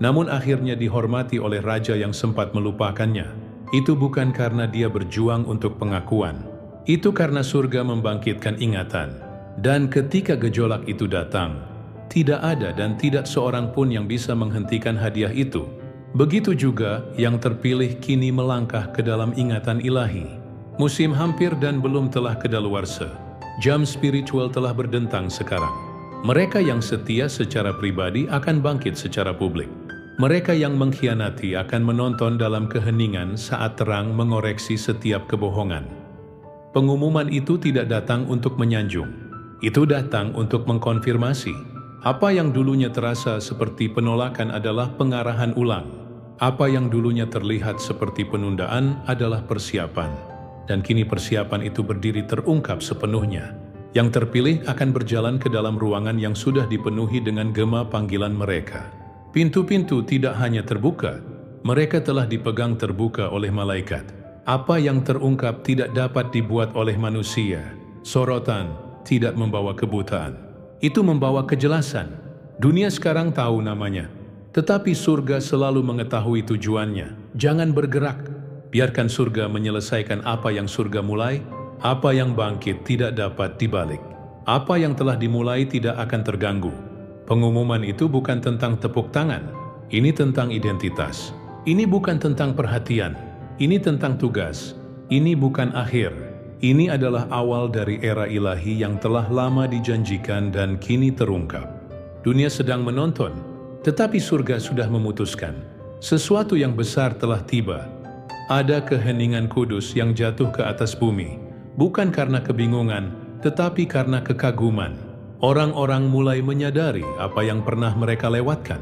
namun akhirnya dihormati oleh raja yang sempat melupakannya. Itu bukan karena dia berjuang untuk pengakuan. Itu karena surga membangkitkan ingatan. Dan ketika gejolak itu datang, tidak ada dan tidak seorang pun yang bisa menghentikan hadiah itu. Begitu juga yang terpilih kini melangkah ke dalam ingatan ilahi. Musim hampir dan belum telah kedaluarsa. Jam spiritual telah berdentang sekarang. Mereka yang setia secara pribadi akan bangkit secara publik. Mereka yang mengkhianati akan menonton dalam keheningan saat terang mengoreksi setiap kebohongan. Pengumuman itu tidak datang untuk menyanjung. Itu datang untuk mengkonfirmasi. Apa yang dulunya terasa seperti penolakan adalah pengarahan ulang. Apa yang dulunya terlihat seperti penundaan adalah persiapan. Dan kini persiapan itu berdiri terungkap sepenuhnya. Yang terpilih akan berjalan ke dalam ruangan yang sudah dipenuhi dengan gema panggilan mereka. Pintu-pintu tidak hanya terbuka, mereka telah dipegang terbuka oleh malaikat. Apa yang terungkap tidak dapat dibuat oleh manusia. Sorotan tidak membawa kebutaan. Itu membawa kejelasan. Dunia sekarang tahu namanya, tetapi surga selalu mengetahui tujuannya. Jangan bergerak, biarkan surga menyelesaikan apa yang surga mulai. Apa yang bangkit tidak dapat dibalik. Apa yang telah dimulai tidak akan terganggu. Pengumuman itu bukan tentang tepuk tangan. Ini tentang identitas. Ini bukan tentang perhatian. Ini tentang tugas. Ini bukan akhir. Ini adalah awal dari era ilahi yang telah lama dijanjikan dan kini terungkap. Dunia sedang menonton, tetapi surga sudah memutuskan. Sesuatu yang besar telah tiba. Ada keheningan kudus yang jatuh ke atas bumi. Bukan karena kebingungan, tetapi karena kekaguman. Orang-orang mulai menyadari apa yang pernah mereka lewatkan.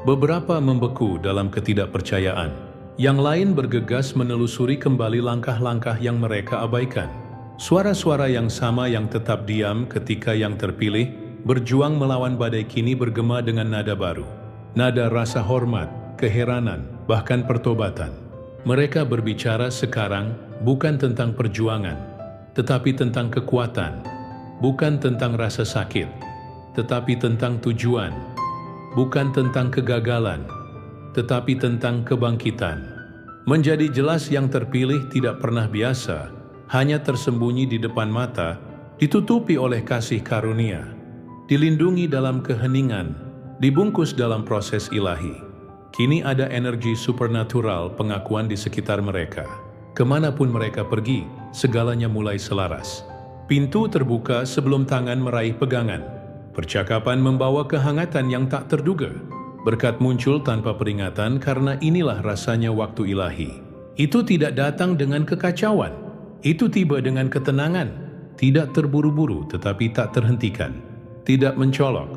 Beberapa membeku dalam ketidakpercayaan. Yang lain bergegas menelusuri kembali langkah-langkah yang mereka abaikan. Suara-suara yang sama yang tetap diam ketika yang terpilih berjuang melawan badai kini bergema dengan nada baru. Nada rasa hormat, keheranan, bahkan pertobatan. Mereka berbicara sekarang bukan tentang perjuangan, tetapi tentang kekuatan, bukan tentang rasa sakit, tetapi tentang tujuan, bukan tentang kegagalan, tetapi tentang kebangkitan. Menjadi jelas yang terpilih tidak pernah biasa, hanya tersembunyi di depan mata, ditutupi oleh kasih karunia, dilindungi dalam keheningan, dibungkus dalam proses ilahi. Kini ada energi supernatural pengakuan di sekitar mereka. Kemanapun mereka pergi, segalanya mulai selaras. Pintu terbuka sebelum tangan meraih pegangan. Percakapan membawa kehangatan yang tak terduga. Berkat muncul tanpa peringatan karena inilah rasanya waktu ilahi. Itu tidak datang dengan kekacauan. Itu tiba dengan ketenangan. Tidak terburu-buru tetapi tak terhentikan. Tidak mencolok,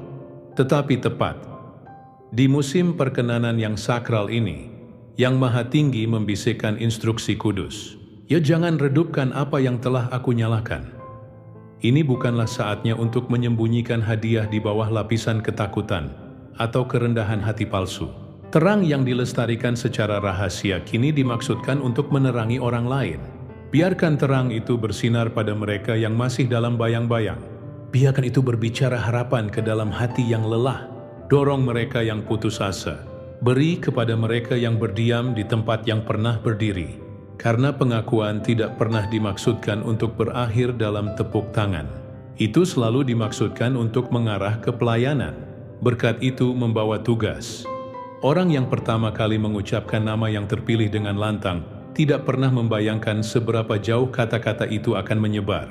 tetapi tepat. Di musim perkenanan yang sakral ini, Yang Maha Tinggi membisikkan instruksi kudus. Ya, jangan redupkan apa yang telah aku nyalakan. Ini bukanlah saatnya untuk menyembunyikan hadiah di bawah lapisan ketakutan atau kerendahan hati palsu. Terang yang dilestarikan secara rahasia kini dimaksudkan untuk menerangi orang lain. Biarkan terang itu bersinar pada mereka yang masih dalam bayang-bayang. Biarkan itu berbicara harapan ke dalam hati yang lelah. Dorong mereka yang putus asa. Beri kepada mereka yang berdiam di tempat yang pernah berdiri. Karena pengakuan tidak pernah dimaksudkan untuk berakhir dalam tepuk tangan. Itu selalu dimaksudkan untuk mengarah ke pelayanan. Berkat itu membawa tugas. Orang yang pertama kali mengucapkan nama yang terpilih dengan lantang tidak pernah membayangkan seberapa jauh kata-kata itu akan menyebar.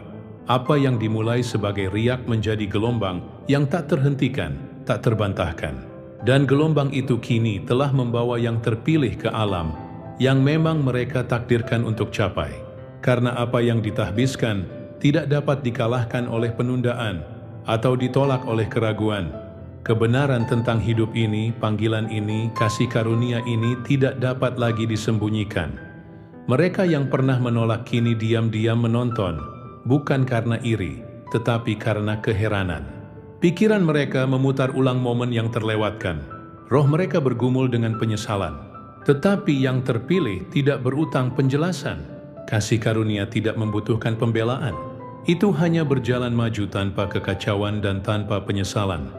Apa yang dimulai sebagai riak menjadi gelombang yang tak terhentikan, tak terbantahkan. Dan gelombang itu kini telah membawa yang terpilih ke alam yang memang mereka takdirkan untuk capai. Karena apa yang ditahbiskan tidak dapat dikalahkan oleh penundaan atau ditolak oleh keraguan. Kebenaran tentang hidup ini, panggilan ini, kasih karunia ini tidak dapat lagi disembunyikan. Mereka yang pernah menolak kini diam-diam menonton, bukan karena iri, tetapi karena keheranan. Pikiran mereka memutar ulang momen yang terlewatkan. Roh mereka bergumul dengan penyesalan. Tetapi yang terpilih tidak berutang penjelasan. Kasih karunia tidak membutuhkan pembelaan. Itu hanya berjalan maju tanpa kekacauan dan tanpa penyesalan.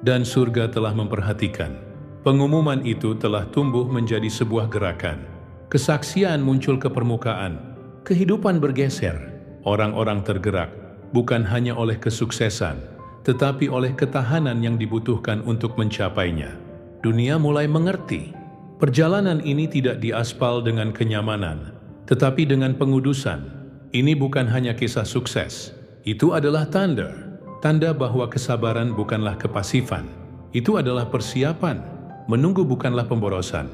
Dan surga telah memperhatikan. Pengumuman itu telah tumbuh menjadi sebuah gerakan. Kesaksian muncul ke permukaan. Kehidupan bergeser. Orang-orang tergerak, bukan hanya oleh kesuksesan, tetapi oleh ketahanan yang dibutuhkan untuk mencapainya. Dunia mulai mengerti. Perjalanan ini tidak diaspal dengan kenyamanan, tetapi dengan pengudusan. Ini bukan hanya kisah sukses. Itu adalah tanda bahwa kesabaran bukanlah kepasifan. Itu adalah persiapan. Menunggu bukanlah pemborosan.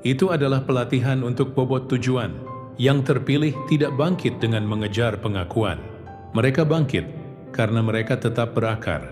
Itu adalah pelatihan untuk bobot tujuan. Yang terpilih tidak bangkit dengan mengejar pengakuan. Mereka bangkit karena mereka tetap berakar.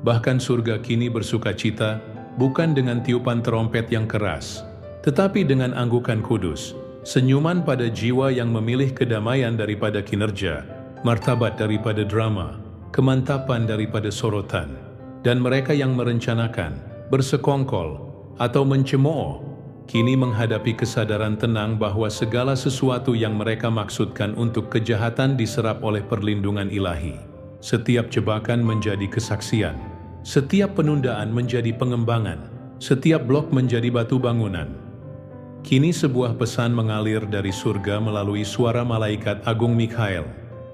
Bahkan surga kini bersuka cita bukan dengan tiupan terompet yang keras, tetapi dengan anggukan kudus. Senyuman pada jiwa yang memilih kedamaian daripada kinerja, martabat daripada drama, kemantapan daripada sorotan, dan mereka yang merencanakan, bersekongkol, atau mencemooh, kini menghadapi kesadaran tenang bahwa segala sesuatu yang mereka maksudkan untuk kejahatan diserap oleh perlindungan ilahi. Setiap jebakan menjadi kesaksian, setiap penundaan menjadi pengembangan, setiap blok menjadi batu bangunan. Kini sebuah pesan mengalir dari surga melalui suara malaikat agung Mikhail.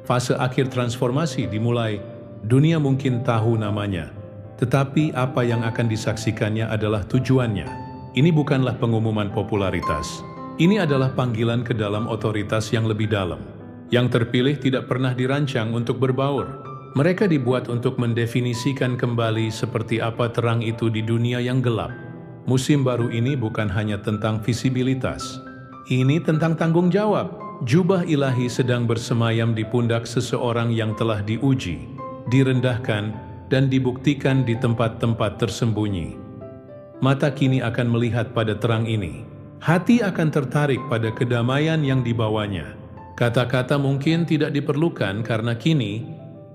Fase akhir transformasi dimulai. Dunia mungkin tahu namanya, tetapi apa yang akan disaksikannya adalah tujuannya. Ini bukanlah pengumuman popularitas. Ini adalah panggilan ke dalam otoritas yang lebih dalam. Yang terpilih tidak pernah dirancang untuk berbaur. Mereka dibuat untuk mendefinisikan kembali seperti apa terang itu di dunia yang gelap. Musim baru ini bukan hanya tentang visibilitas. Ini tentang tanggung jawab. Jubah ilahi sedang bersemayam di pundak seseorang yang telah diuji, direndahkan, dan dibuktikan di tempat-tempat tersembunyi. Mata kini akan melihat pada terang ini. Hati akan tertarik pada kedamaian yang dibawanya. Kata-kata mungkin tidak diperlukan karena kini,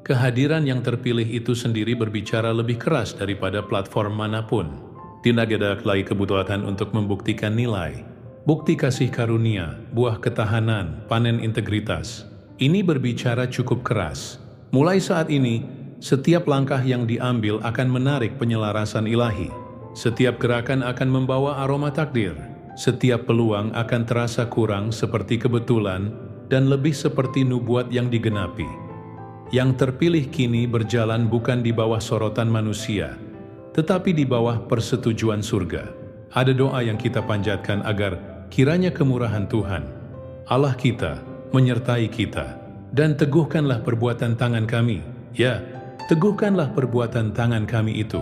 kehadiran yang terpilih itu sendiri berbicara lebih keras daripada platform manapun. Tidak ada lagi kebutuhan untuk membuktikan nilai. Bukti kasih karunia, buah ketahanan, panen integritas. Ini berbicara cukup keras. Mulai saat ini, setiap langkah yang diambil akan menarik penyelarasan ilahi. Setiap gerakan akan membawa aroma takdir. Setiap peluang akan terasa kurang seperti kebetulan dan lebih seperti nubuat yang digenapi. Yang terpilih kini berjalan bukan di bawah sorotan manusia, tetapi di bawah persetujuan surga. Ada doa yang kita panjatkan agar kiranya kemurahan Tuhan, Allah kita, menyertai kita, dan teguhkanlah perbuatan tangan kami. Ya, teguhkanlah perbuatan tangan kami itu.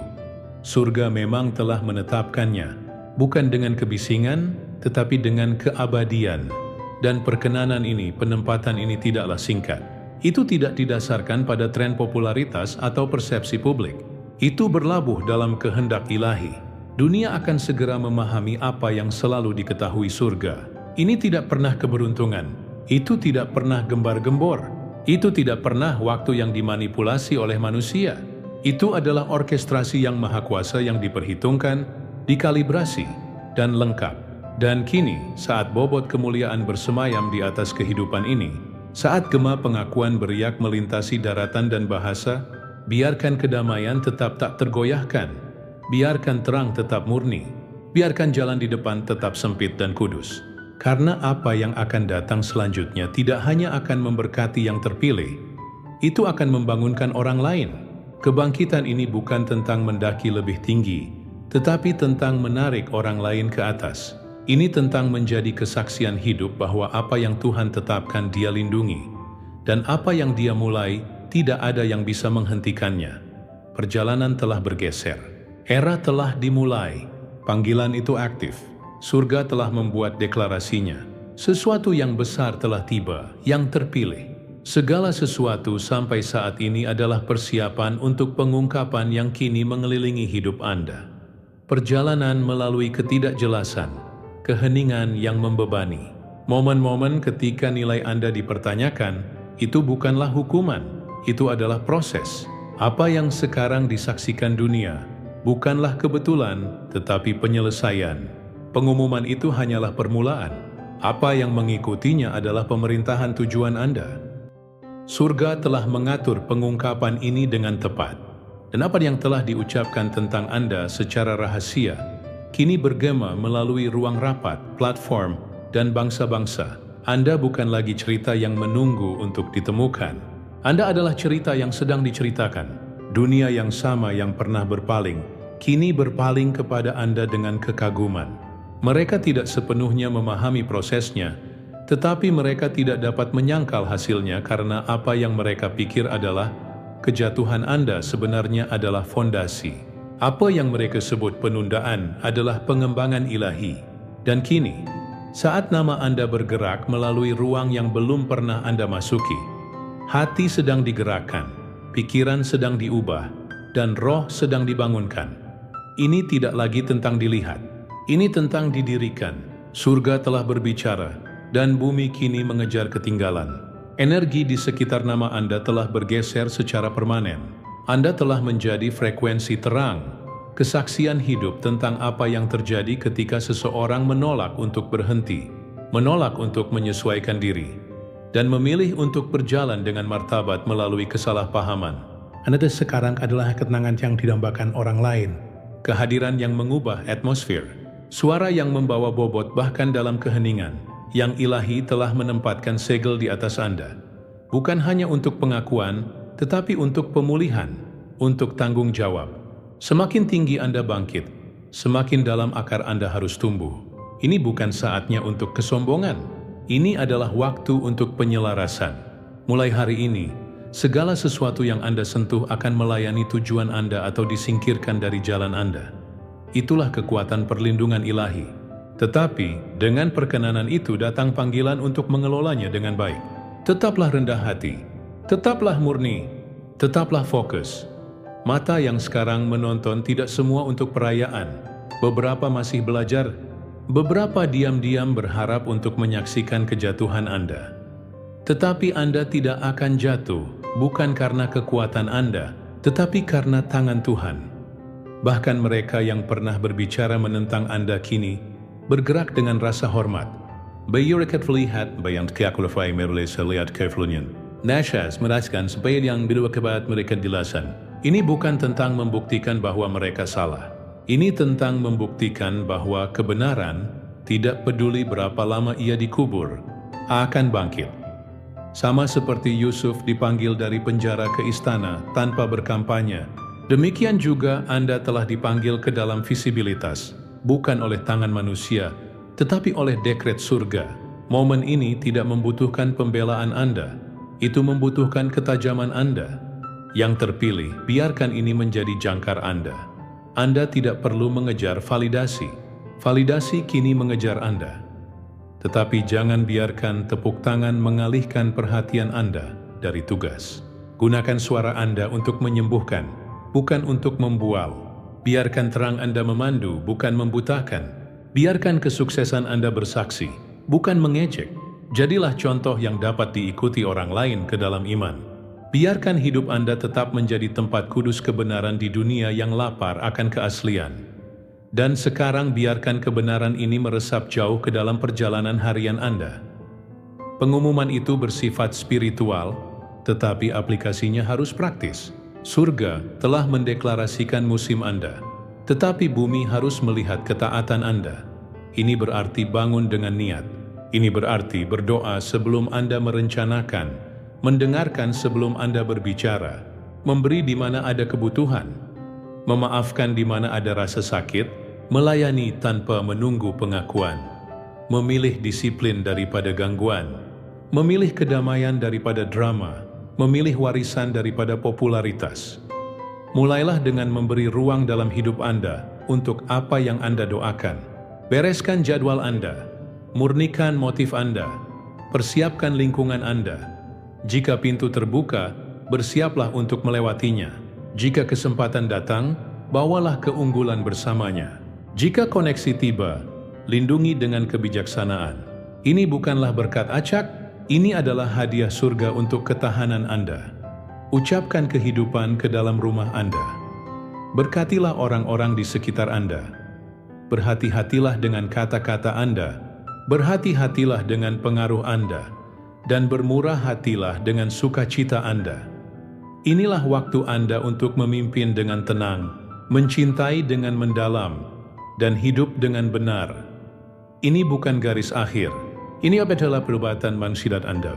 Surga memang telah menetapkannya, bukan dengan kebisingan, tetapi dengan keabadian. Dan perkenanan ini, penempatan ini tidaklah singkat. Itu tidak didasarkan pada tren popularitas atau persepsi publik. Itu berlabuh dalam kehendak ilahi. Dunia akan segera memahami apa yang selalu diketahui surga. Ini tidak pernah keberuntungan. Itu tidak pernah gembar-gembor. Itu tidak pernah waktu yang dimanipulasi oleh manusia. Itu adalah orkestrasi yang maha kuasa yang diperhitungkan, dikalibrasi, dan lengkap. Dan kini, saat bobot kemuliaan bersemayam di atas kehidupan ini, saat gema pengakuan beriak melintasi daratan dan bahasa, biarkan kedamaian tetap tak tergoyahkan. Biarkan terang tetap murni. Biarkan jalan di depan tetap sempit dan kudus. Karena apa yang akan datang selanjutnya tidak hanya akan memberkati yang terpilih, itu akan membangunkan orang lain. Kebangkitan ini bukan tentang mendaki lebih tinggi, tetapi tentang menarik orang lain ke atas. Ini tentang menjadi kesaksian hidup bahwa apa yang Tuhan tetapkan Dia lindungi, dan apa yang Dia mulai, tidak ada yang bisa menghentikannya. Perjalanan telah bergeser. Era telah dimulai. Panggilan itu aktif. Surga telah membuat deklarasinya. Sesuatu yang besar telah tiba, yang terpilih. Segala sesuatu sampai saat ini adalah persiapan untuk pengungkapan yang kini mengelilingi hidup Anda. Perjalanan melalui ketidakjelasan, keheningan yang membebani. Momen-momen ketika nilai Anda dipertanyakan, itu bukanlah hukuman. itu adalah proses. Apa yang sekarang disaksikan dunia bukanlah kebetulan, tetapi penyelesaian. Pengumuman itu hanyalah permulaan. Apa yang mengikutinya adalah pemerintahan tujuan Anda. Surga telah mengatur pengungkapan ini dengan tepat. Dan apa yang telah diucapkan tentang Anda secara rahasia, kini bergema melalui ruang rapat, platform, dan bangsa-bangsa. Anda bukan lagi cerita yang menunggu untuk ditemukan. Anda adalah cerita yang sedang diceritakan. Dunia yang sama yang pernah berpaling, kini berpaling kepada Anda dengan kekaguman. Mereka tidak sepenuhnya memahami prosesnya, tetapi mereka tidak dapat menyangkal hasilnya karena apa yang mereka pikir adalah kejatuhan Anda sebenarnya adalah fondasi. Apa yang mereka sebut penundaan adalah pengembangan ilahi. Dan kini, saat nama Anda bergerak melalui ruang yang belum pernah Anda masuki, hati sedang digerakkan, pikiran sedang diubah, dan roh sedang dibangunkan. Ini tidak lagi tentang dilihat, ini tentang didirikan. Surga telah berbicara, dan bumi kini mengejar ketinggalan. Energi di sekitar nama Anda telah bergeser secara permanen. Anda telah menjadi frekuensi terang, kesaksian hidup tentang apa yang terjadi ketika seseorang menolak untuk berhenti, menolak untuk menyesuaikan diri, dan memilih untuk berjalan dengan martabat melalui kesalahpahaman. Anda sekarang adalah ketenangan yang didambakan orang lain, kehadiran yang mengubah atmosfer, suara yang membawa bobot bahkan dalam keheningan. Yang ilahi telah menempatkan segel di atas Anda, bukan hanya untuk pengakuan, tetapi untuk pemulihan, untuk tanggung jawab. Semakin tinggi Anda bangkit, semakin dalam akar Anda harus tumbuh. Ini bukan saatnya untuk kesombongan, ini adalah waktu untuk penyelarasan. Mulai hari ini, segala sesuatu yang Anda sentuh akan melayani tujuan Anda atau disingkirkan dari jalan Anda. Itulah kekuatan perlindungan ilahi. Tetapi, dengan perkenanan itu datang panggilan untuk mengelolanya dengan baik. Tetaplah rendah hati, tetaplah murni, tetaplah fokus. Mata yang sekarang menonton tidak semua untuk perayaan. Beberapa masih belajar, beberapa diam-diam berharap untuk menyaksikan kejatuhan Anda. Tetapi Anda tidak akan jatuh, bukan karena kekuatan Anda, tetapi karena tangan Tuhan. Bahkan mereka yang pernah berbicara menentang Anda kini bergerak dengan rasa hormat. Bayurikat lihat bayang keakulafai merulis lihat keflunian. Nashas meraskan supaya yang berdua kebat mereka dilasan. Ini bukan tentang membuktikan bahwa mereka salah. Ini tentang membuktikan bahwa kebenaran, tidak peduli berapa lama ia dikubur, akan bangkit. Sama seperti Yusuf dipanggil dari penjara ke istana tanpa berkampanye, demikian juga Anda telah dipanggil ke dalam visibilitas. Bukan oleh tangan manusia, tetapi oleh dekret surga. Momen ini tidak membutuhkan pembelaan Anda, itu membutuhkan ketajaman Anda. Yang terpilih, biarkan ini menjadi jangkar Anda. Anda tidak perlu mengejar validasi. Validasi kini mengejar Anda. Tetapi jangan biarkan tepuk tangan mengalihkan perhatian Anda dari tugas. Gunakan suara Anda untuk menyembuhkan, bukan untuk membual. Biarkan terang Anda memandu, bukan membutakan. Biarkan kesuksesan Anda bersaksi, bukan mengejek. Jadilah contoh yang dapat diikuti orang lain ke dalam iman. Biarkan hidup Anda tetap menjadi tempat kudus kebenaran di dunia yang lapar akan keaslian. Dan sekarang biarkan kebenaran ini meresap jauh ke dalam perjalanan harian Anda. Pengumuman itu bersifat spiritual, tetapi aplikasinya harus praktis. Surga telah mendeklarasikan musim Anda, tetapi bumi harus melihat ketaatan Anda. Ini berarti bangun dengan niat. Ini berarti berdoa sebelum Anda merencanakan, mendengarkan sebelum Anda berbicara, memberi di mana ada kebutuhan, memaafkan di mana ada rasa sakit, melayani tanpa menunggu pengakuan, memilih disiplin daripada gangguan, memilih kedamaian daripada drama, memilih warisan daripada popularitas. Mulailah dengan memberi ruang dalam hidup Anda untuk apa yang Anda doakan. Bereskan jadwal Anda, murnikan motif Anda, persiapkan lingkungan Anda. Jika pintu terbuka, bersiaplah untuk melewatinya. Jika kesempatan datang, bawalah keunggulan bersamanya. Jika koneksi tiba, lindungi dengan kebijaksanaan. Ini bukanlah berkat acak, ini adalah hadiah surga untuk ketahanan Anda. Ucapkan kehidupan ke dalam rumah Anda. Berkatilah orang-orang di sekitar Anda. Berhati-hatilah dengan kata-kata Anda. Berhati-hatilah dengan pengaruh Anda. Dan bermurah hatilah dengan sukacita Anda. Inilah waktu Anda untuk memimpin dengan tenang, mencintai dengan mendalam, dan hidup dengan benar. Ini bukan garis akhir. Ini adalah perbuatan manusia Anda.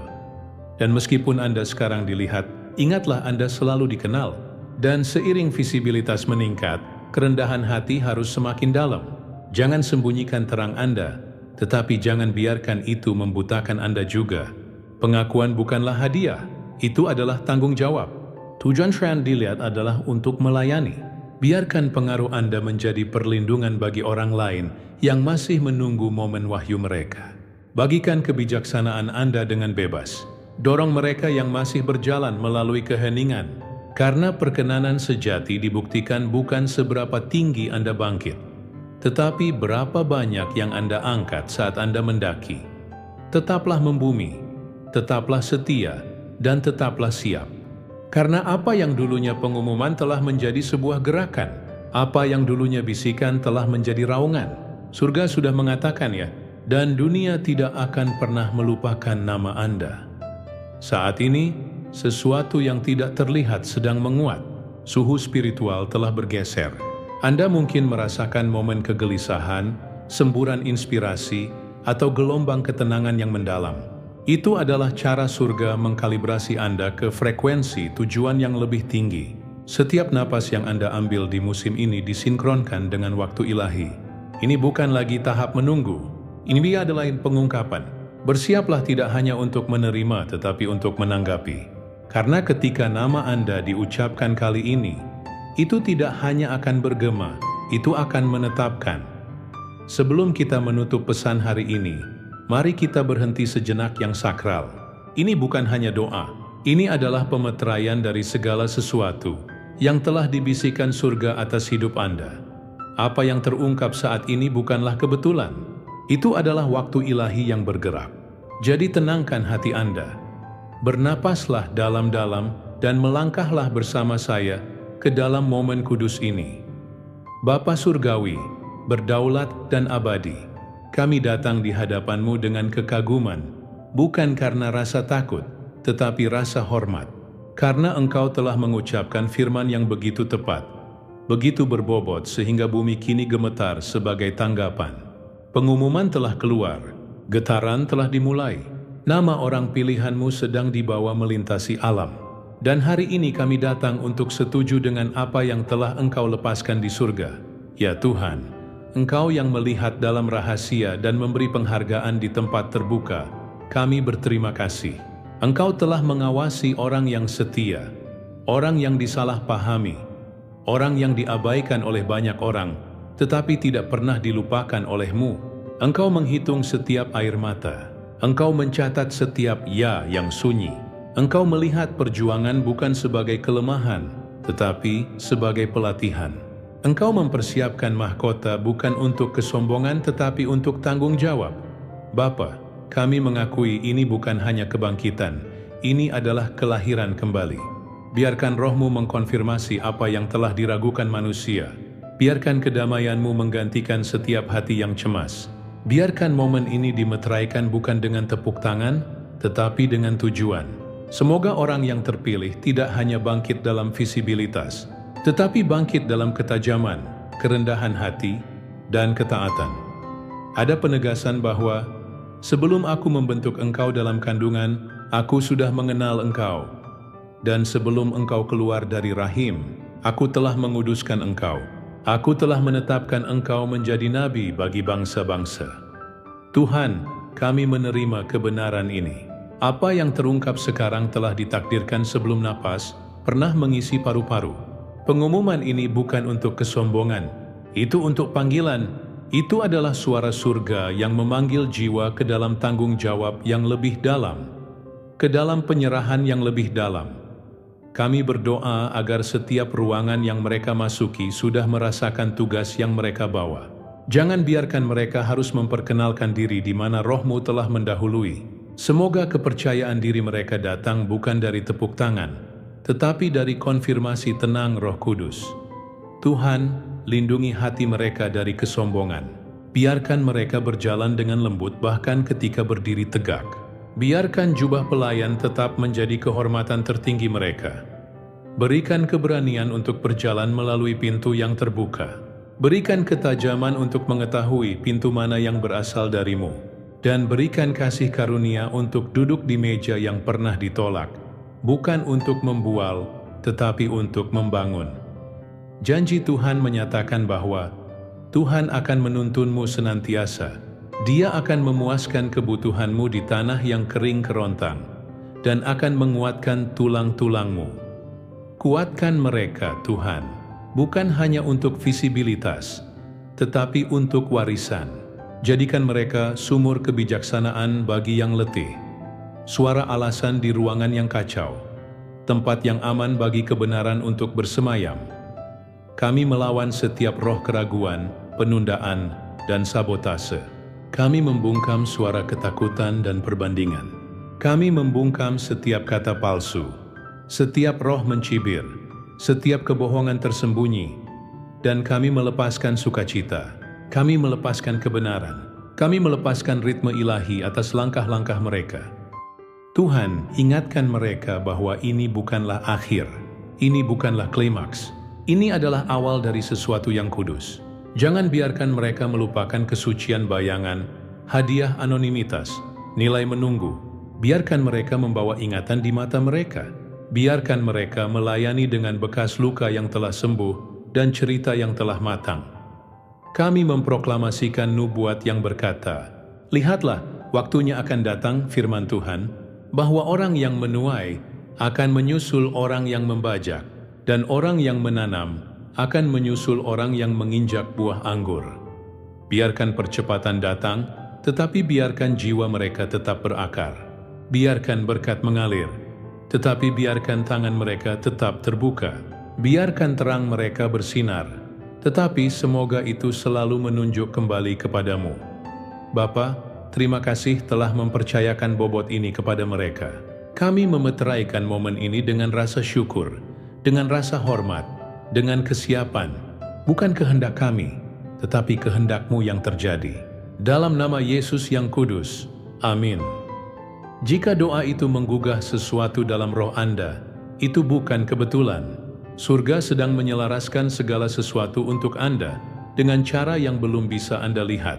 Dan meskipun Anda sekarang dilihat, ingatlah Anda selalu dikenal. Dan seiring visibilitas meningkat, kerendahan hati harus semakin dalam. Jangan sembunyikan terang Anda, tetapi jangan biarkan itu membutakan Anda juga. Pengakuan bukanlah hadiah, itu adalah tanggung jawab. Tujuan Anda dilihat adalah untuk melayani. Biarkan pengaruh Anda menjadi perlindungan bagi orang lain yang masih menunggu momen wahyu mereka. Bagikan kebijaksanaan Anda dengan bebas. Dorong mereka yang masih berjalan melalui keheningan. Karena perkenanan sejati dibuktikan bukan seberapa tinggi Anda bangkit, tetapi berapa banyak yang Anda angkat saat Anda mendaki. Tetaplah membumi, tetaplah setia, dan tetaplah siap. Karena apa yang dulunya pengumuman telah menjadi sebuah gerakan. Apa yang dulunya bisikan telah menjadi raungan. Surga sudah mengatakan ya, dan dunia tidak akan pernah melupakan nama Anda. Saat ini, sesuatu yang tidak terlihat sedang menguat. Suhu spiritual telah bergeser. Anda mungkin merasakan momen kegelisahan, semburan inspirasi, atau gelombang ketenangan yang mendalam. Itu adalah cara surga mengkalibrasi Anda ke frekuensi tujuan yang lebih tinggi. Setiap napas yang Anda ambil di musim ini disinkronkan dengan waktu ilahi. Ini bukan lagi tahap menunggu. Ini adalah pengungkapan. Bersiaplah tidak hanya untuk menerima tetapi untuk menanggapi. Karena ketika nama Anda diucapkan kali ini, itu tidak hanya akan bergema, itu akan menetapkan. Sebelum kita menutup pesan hari ini, mari kita berhenti sejenak yang sakral. Ini bukan hanya doa, ini adalah pemeteraian dari segala sesuatu yang telah dibisikkan surga atas hidup Anda. Apa yang terungkap saat ini bukanlah kebetulan. Itu adalah waktu ilahi yang bergerak. Jadi tenangkan hati Anda. Bernapaslah dalam-dalam dan melangkahlah bersama saya ke dalam momen kudus ini. Bapa Surgawi, berdaulat dan abadi, kami datang di hadapan-Mu dengan kekaguman, bukan karena rasa takut, tetapi rasa hormat. Karena Engkau telah mengucapkan firman yang begitu tepat, begitu berbobot sehingga bumi kini gemetar sebagai tanggapan. Pengumuman telah keluar, getaran telah dimulai. Nama orang pilihan-Mu sedang dibawa melintasi alam. Dan hari ini kami datang untuk setuju dengan apa yang telah Engkau lepaskan di surga. Ya Tuhan, Engkau yang melihat dalam rahasia dan memberi penghargaan di tempat terbuka, kami berterima kasih. Engkau telah mengawasi orang yang setia, orang yang disalahpahami, orang yang diabaikan oleh banyak orang, tetapi tidak pernah dilupakan oleh-Mu. Engkau menghitung setiap air mata. Engkau mencatat setiap ya yang sunyi. Engkau melihat perjuangan bukan sebagai kelemahan, tetapi sebagai pelatihan. Engkau mempersiapkan mahkota bukan untuk kesombongan tetapi untuk tanggung jawab. Bapa, kami mengakui ini bukan hanya kebangkitan, ini adalah kelahiran kembali. Biarkan Roh-Mu mengkonfirmasi apa yang telah diragukan manusia. Biarkan kedamaian-Mu menggantikan setiap hati yang cemas. Biarkan momen ini dimeteraikan bukan dengan tepuk tangan, tetapi dengan tujuan. Semoga orang yang terpilih tidak hanya bangkit dalam visibilitas, tetapi bangkit dalam ketajaman, kerendahan hati, dan ketaatan. Ada penegasan bahwa, sebelum aku membentuk engkau dalam kandungan, aku sudah mengenal engkau. Dan sebelum engkau keluar dari rahim, aku telah menguduskan engkau. Aku telah menetapkan engkau menjadi nabi bagi bangsa-bangsa. Tuhan, kami menerima kebenaran ini. Apa yang terungkap sekarang telah ditakdirkan sebelum napas, pernah mengisi paru-paru. Pengumuman ini bukan untuk kesombongan, itu untuk panggilan. Itu adalah suara surga yang memanggil jiwa ke dalam tanggung jawab yang lebih dalam, ke dalam penyerahan yang lebih dalam. Kami berdoa agar setiap ruangan yang mereka masuki sudah merasakan tugas yang mereka bawa. Jangan biarkan mereka harus memperkenalkan diri di mana Roh-Mu telah mendahului. Semoga kepercayaan diri mereka datang bukan dari tepuk tangan, tetapi dari konfirmasi tenang Roh Kudus. Tuhan, lindungi hati mereka dari kesombongan. Biarkan mereka berjalan dengan lembut bahkan ketika berdiri tegak. Biarkan jubah pelayan tetap menjadi kehormatan tertinggi mereka. Berikan keberanian untuk berjalan melalui pintu yang terbuka. Berikan ketajaman untuk mengetahui pintu mana yang berasal darimu. Dan berikan kasih karunia untuk duduk di meja yang pernah ditolak, bukan untuk membual, tetapi untuk membangun. Janji Tuhan menyatakan bahwa Tuhan akan menuntunmu senantiasa. Dia akan memuaskan kebutuhanmu di tanah yang kering kerontang, dan akan menguatkan tulang-tulangmu. Kuatkan mereka, Tuhan, bukan hanya untuk visibilitas, tetapi untuk warisan. Jadikan mereka sumur kebijaksanaan bagi yang letih, suara alasan di ruangan yang kacau, tempat yang aman bagi kebenaran untuk bersemayam. Kami melawan setiap roh keraguan, penundaan, dan sabotase. Kami membungkam suara ketakutan dan perbandingan. Kami membungkam setiap kata palsu, setiap roh mencibir, setiap kebohongan tersembunyi, dan kami melepaskan sukacita. Kami melepaskan kebenaran. Kami melepaskan ritme ilahi atas langkah-langkah mereka. Tuhan, ingatkan mereka bahwa ini bukanlah akhir. Ini bukanlah klimaks. Ini adalah awal dari sesuatu yang kudus. Jangan biarkan mereka melupakan kesucian bayangan, hadiah anonimitas, nilai menunggu. Biarkan mereka membawa ingatan di mata mereka. Biarkan mereka melayani dengan bekas luka yang telah sembuh dan cerita yang telah matang. Kami memproklamasikan nubuat yang berkata, lihatlah, waktunya akan datang, firman Tuhan, bahwa orang yang menuai akan menyusul orang yang membajak, dan orang yang menanam akan menyusul orang yang menginjak buah anggur. Biarkan percepatan datang, tetapi biarkan jiwa mereka tetap berakar. Biarkan berkat mengalir, tetapi biarkan tangan mereka tetap terbuka. Biarkan terang mereka bersinar, tetapi semoga itu selalu menunjuk kembali kepadamu. Bapa, terima kasih telah mempercayakan bobot ini kepada mereka. Kami memeteraikan momen ini dengan rasa syukur, dengan rasa hormat, dengan kesiapan. Bukan kehendak kami, tetapi kehendak-Mu yang terjadi. Dalam nama Yesus yang kudus, amin. Jika doa itu menggugah sesuatu dalam roh Anda, itu bukan kebetulan. Surga sedang menyelaraskan segala sesuatu untuk Anda dengan cara yang belum bisa Anda lihat.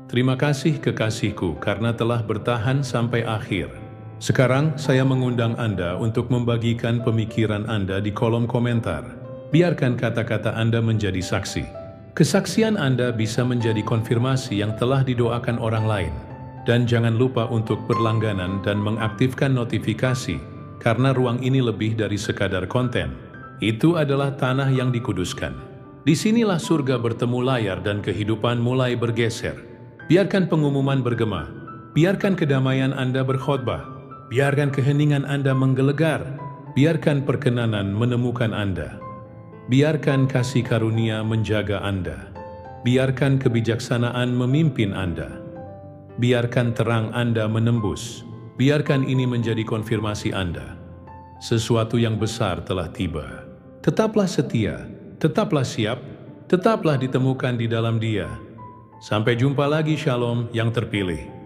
Terima kasih kekasihku karena telah bertahan sampai akhir. Sekarang saya mengundang Anda untuk membagikan pemikiran Anda di kolom komentar. Biarkan kata-kata Anda menjadi saksi. Kesaksian Anda bisa menjadi konfirmasi yang telah didoakan orang lain. Dan jangan lupa untuk berlangganan dan mengaktifkan notifikasi, karena ruang ini lebih dari sekadar konten. Itu adalah tanah yang dikuduskan. Disinilah surga bertemu layar dan kehidupan mulai bergeser. Biarkan pengumuman bergema. Biarkan kedamaian Anda berkhotbah. Biarkan keheningan Anda menggelegar. Biarkan perkenanan menemukan Anda. Biarkan kasih karunia menjaga Anda. Biarkan kebijaksanaan memimpin Anda. Biarkan terang Anda menembus. Biarkan ini menjadi konfirmasi Anda. Sesuatu yang besar telah tiba. Tetaplah setia, tetaplah siap, tetaplah ditemukan di dalam Dia. Sampai jumpa lagi, Shalom yang terpilih.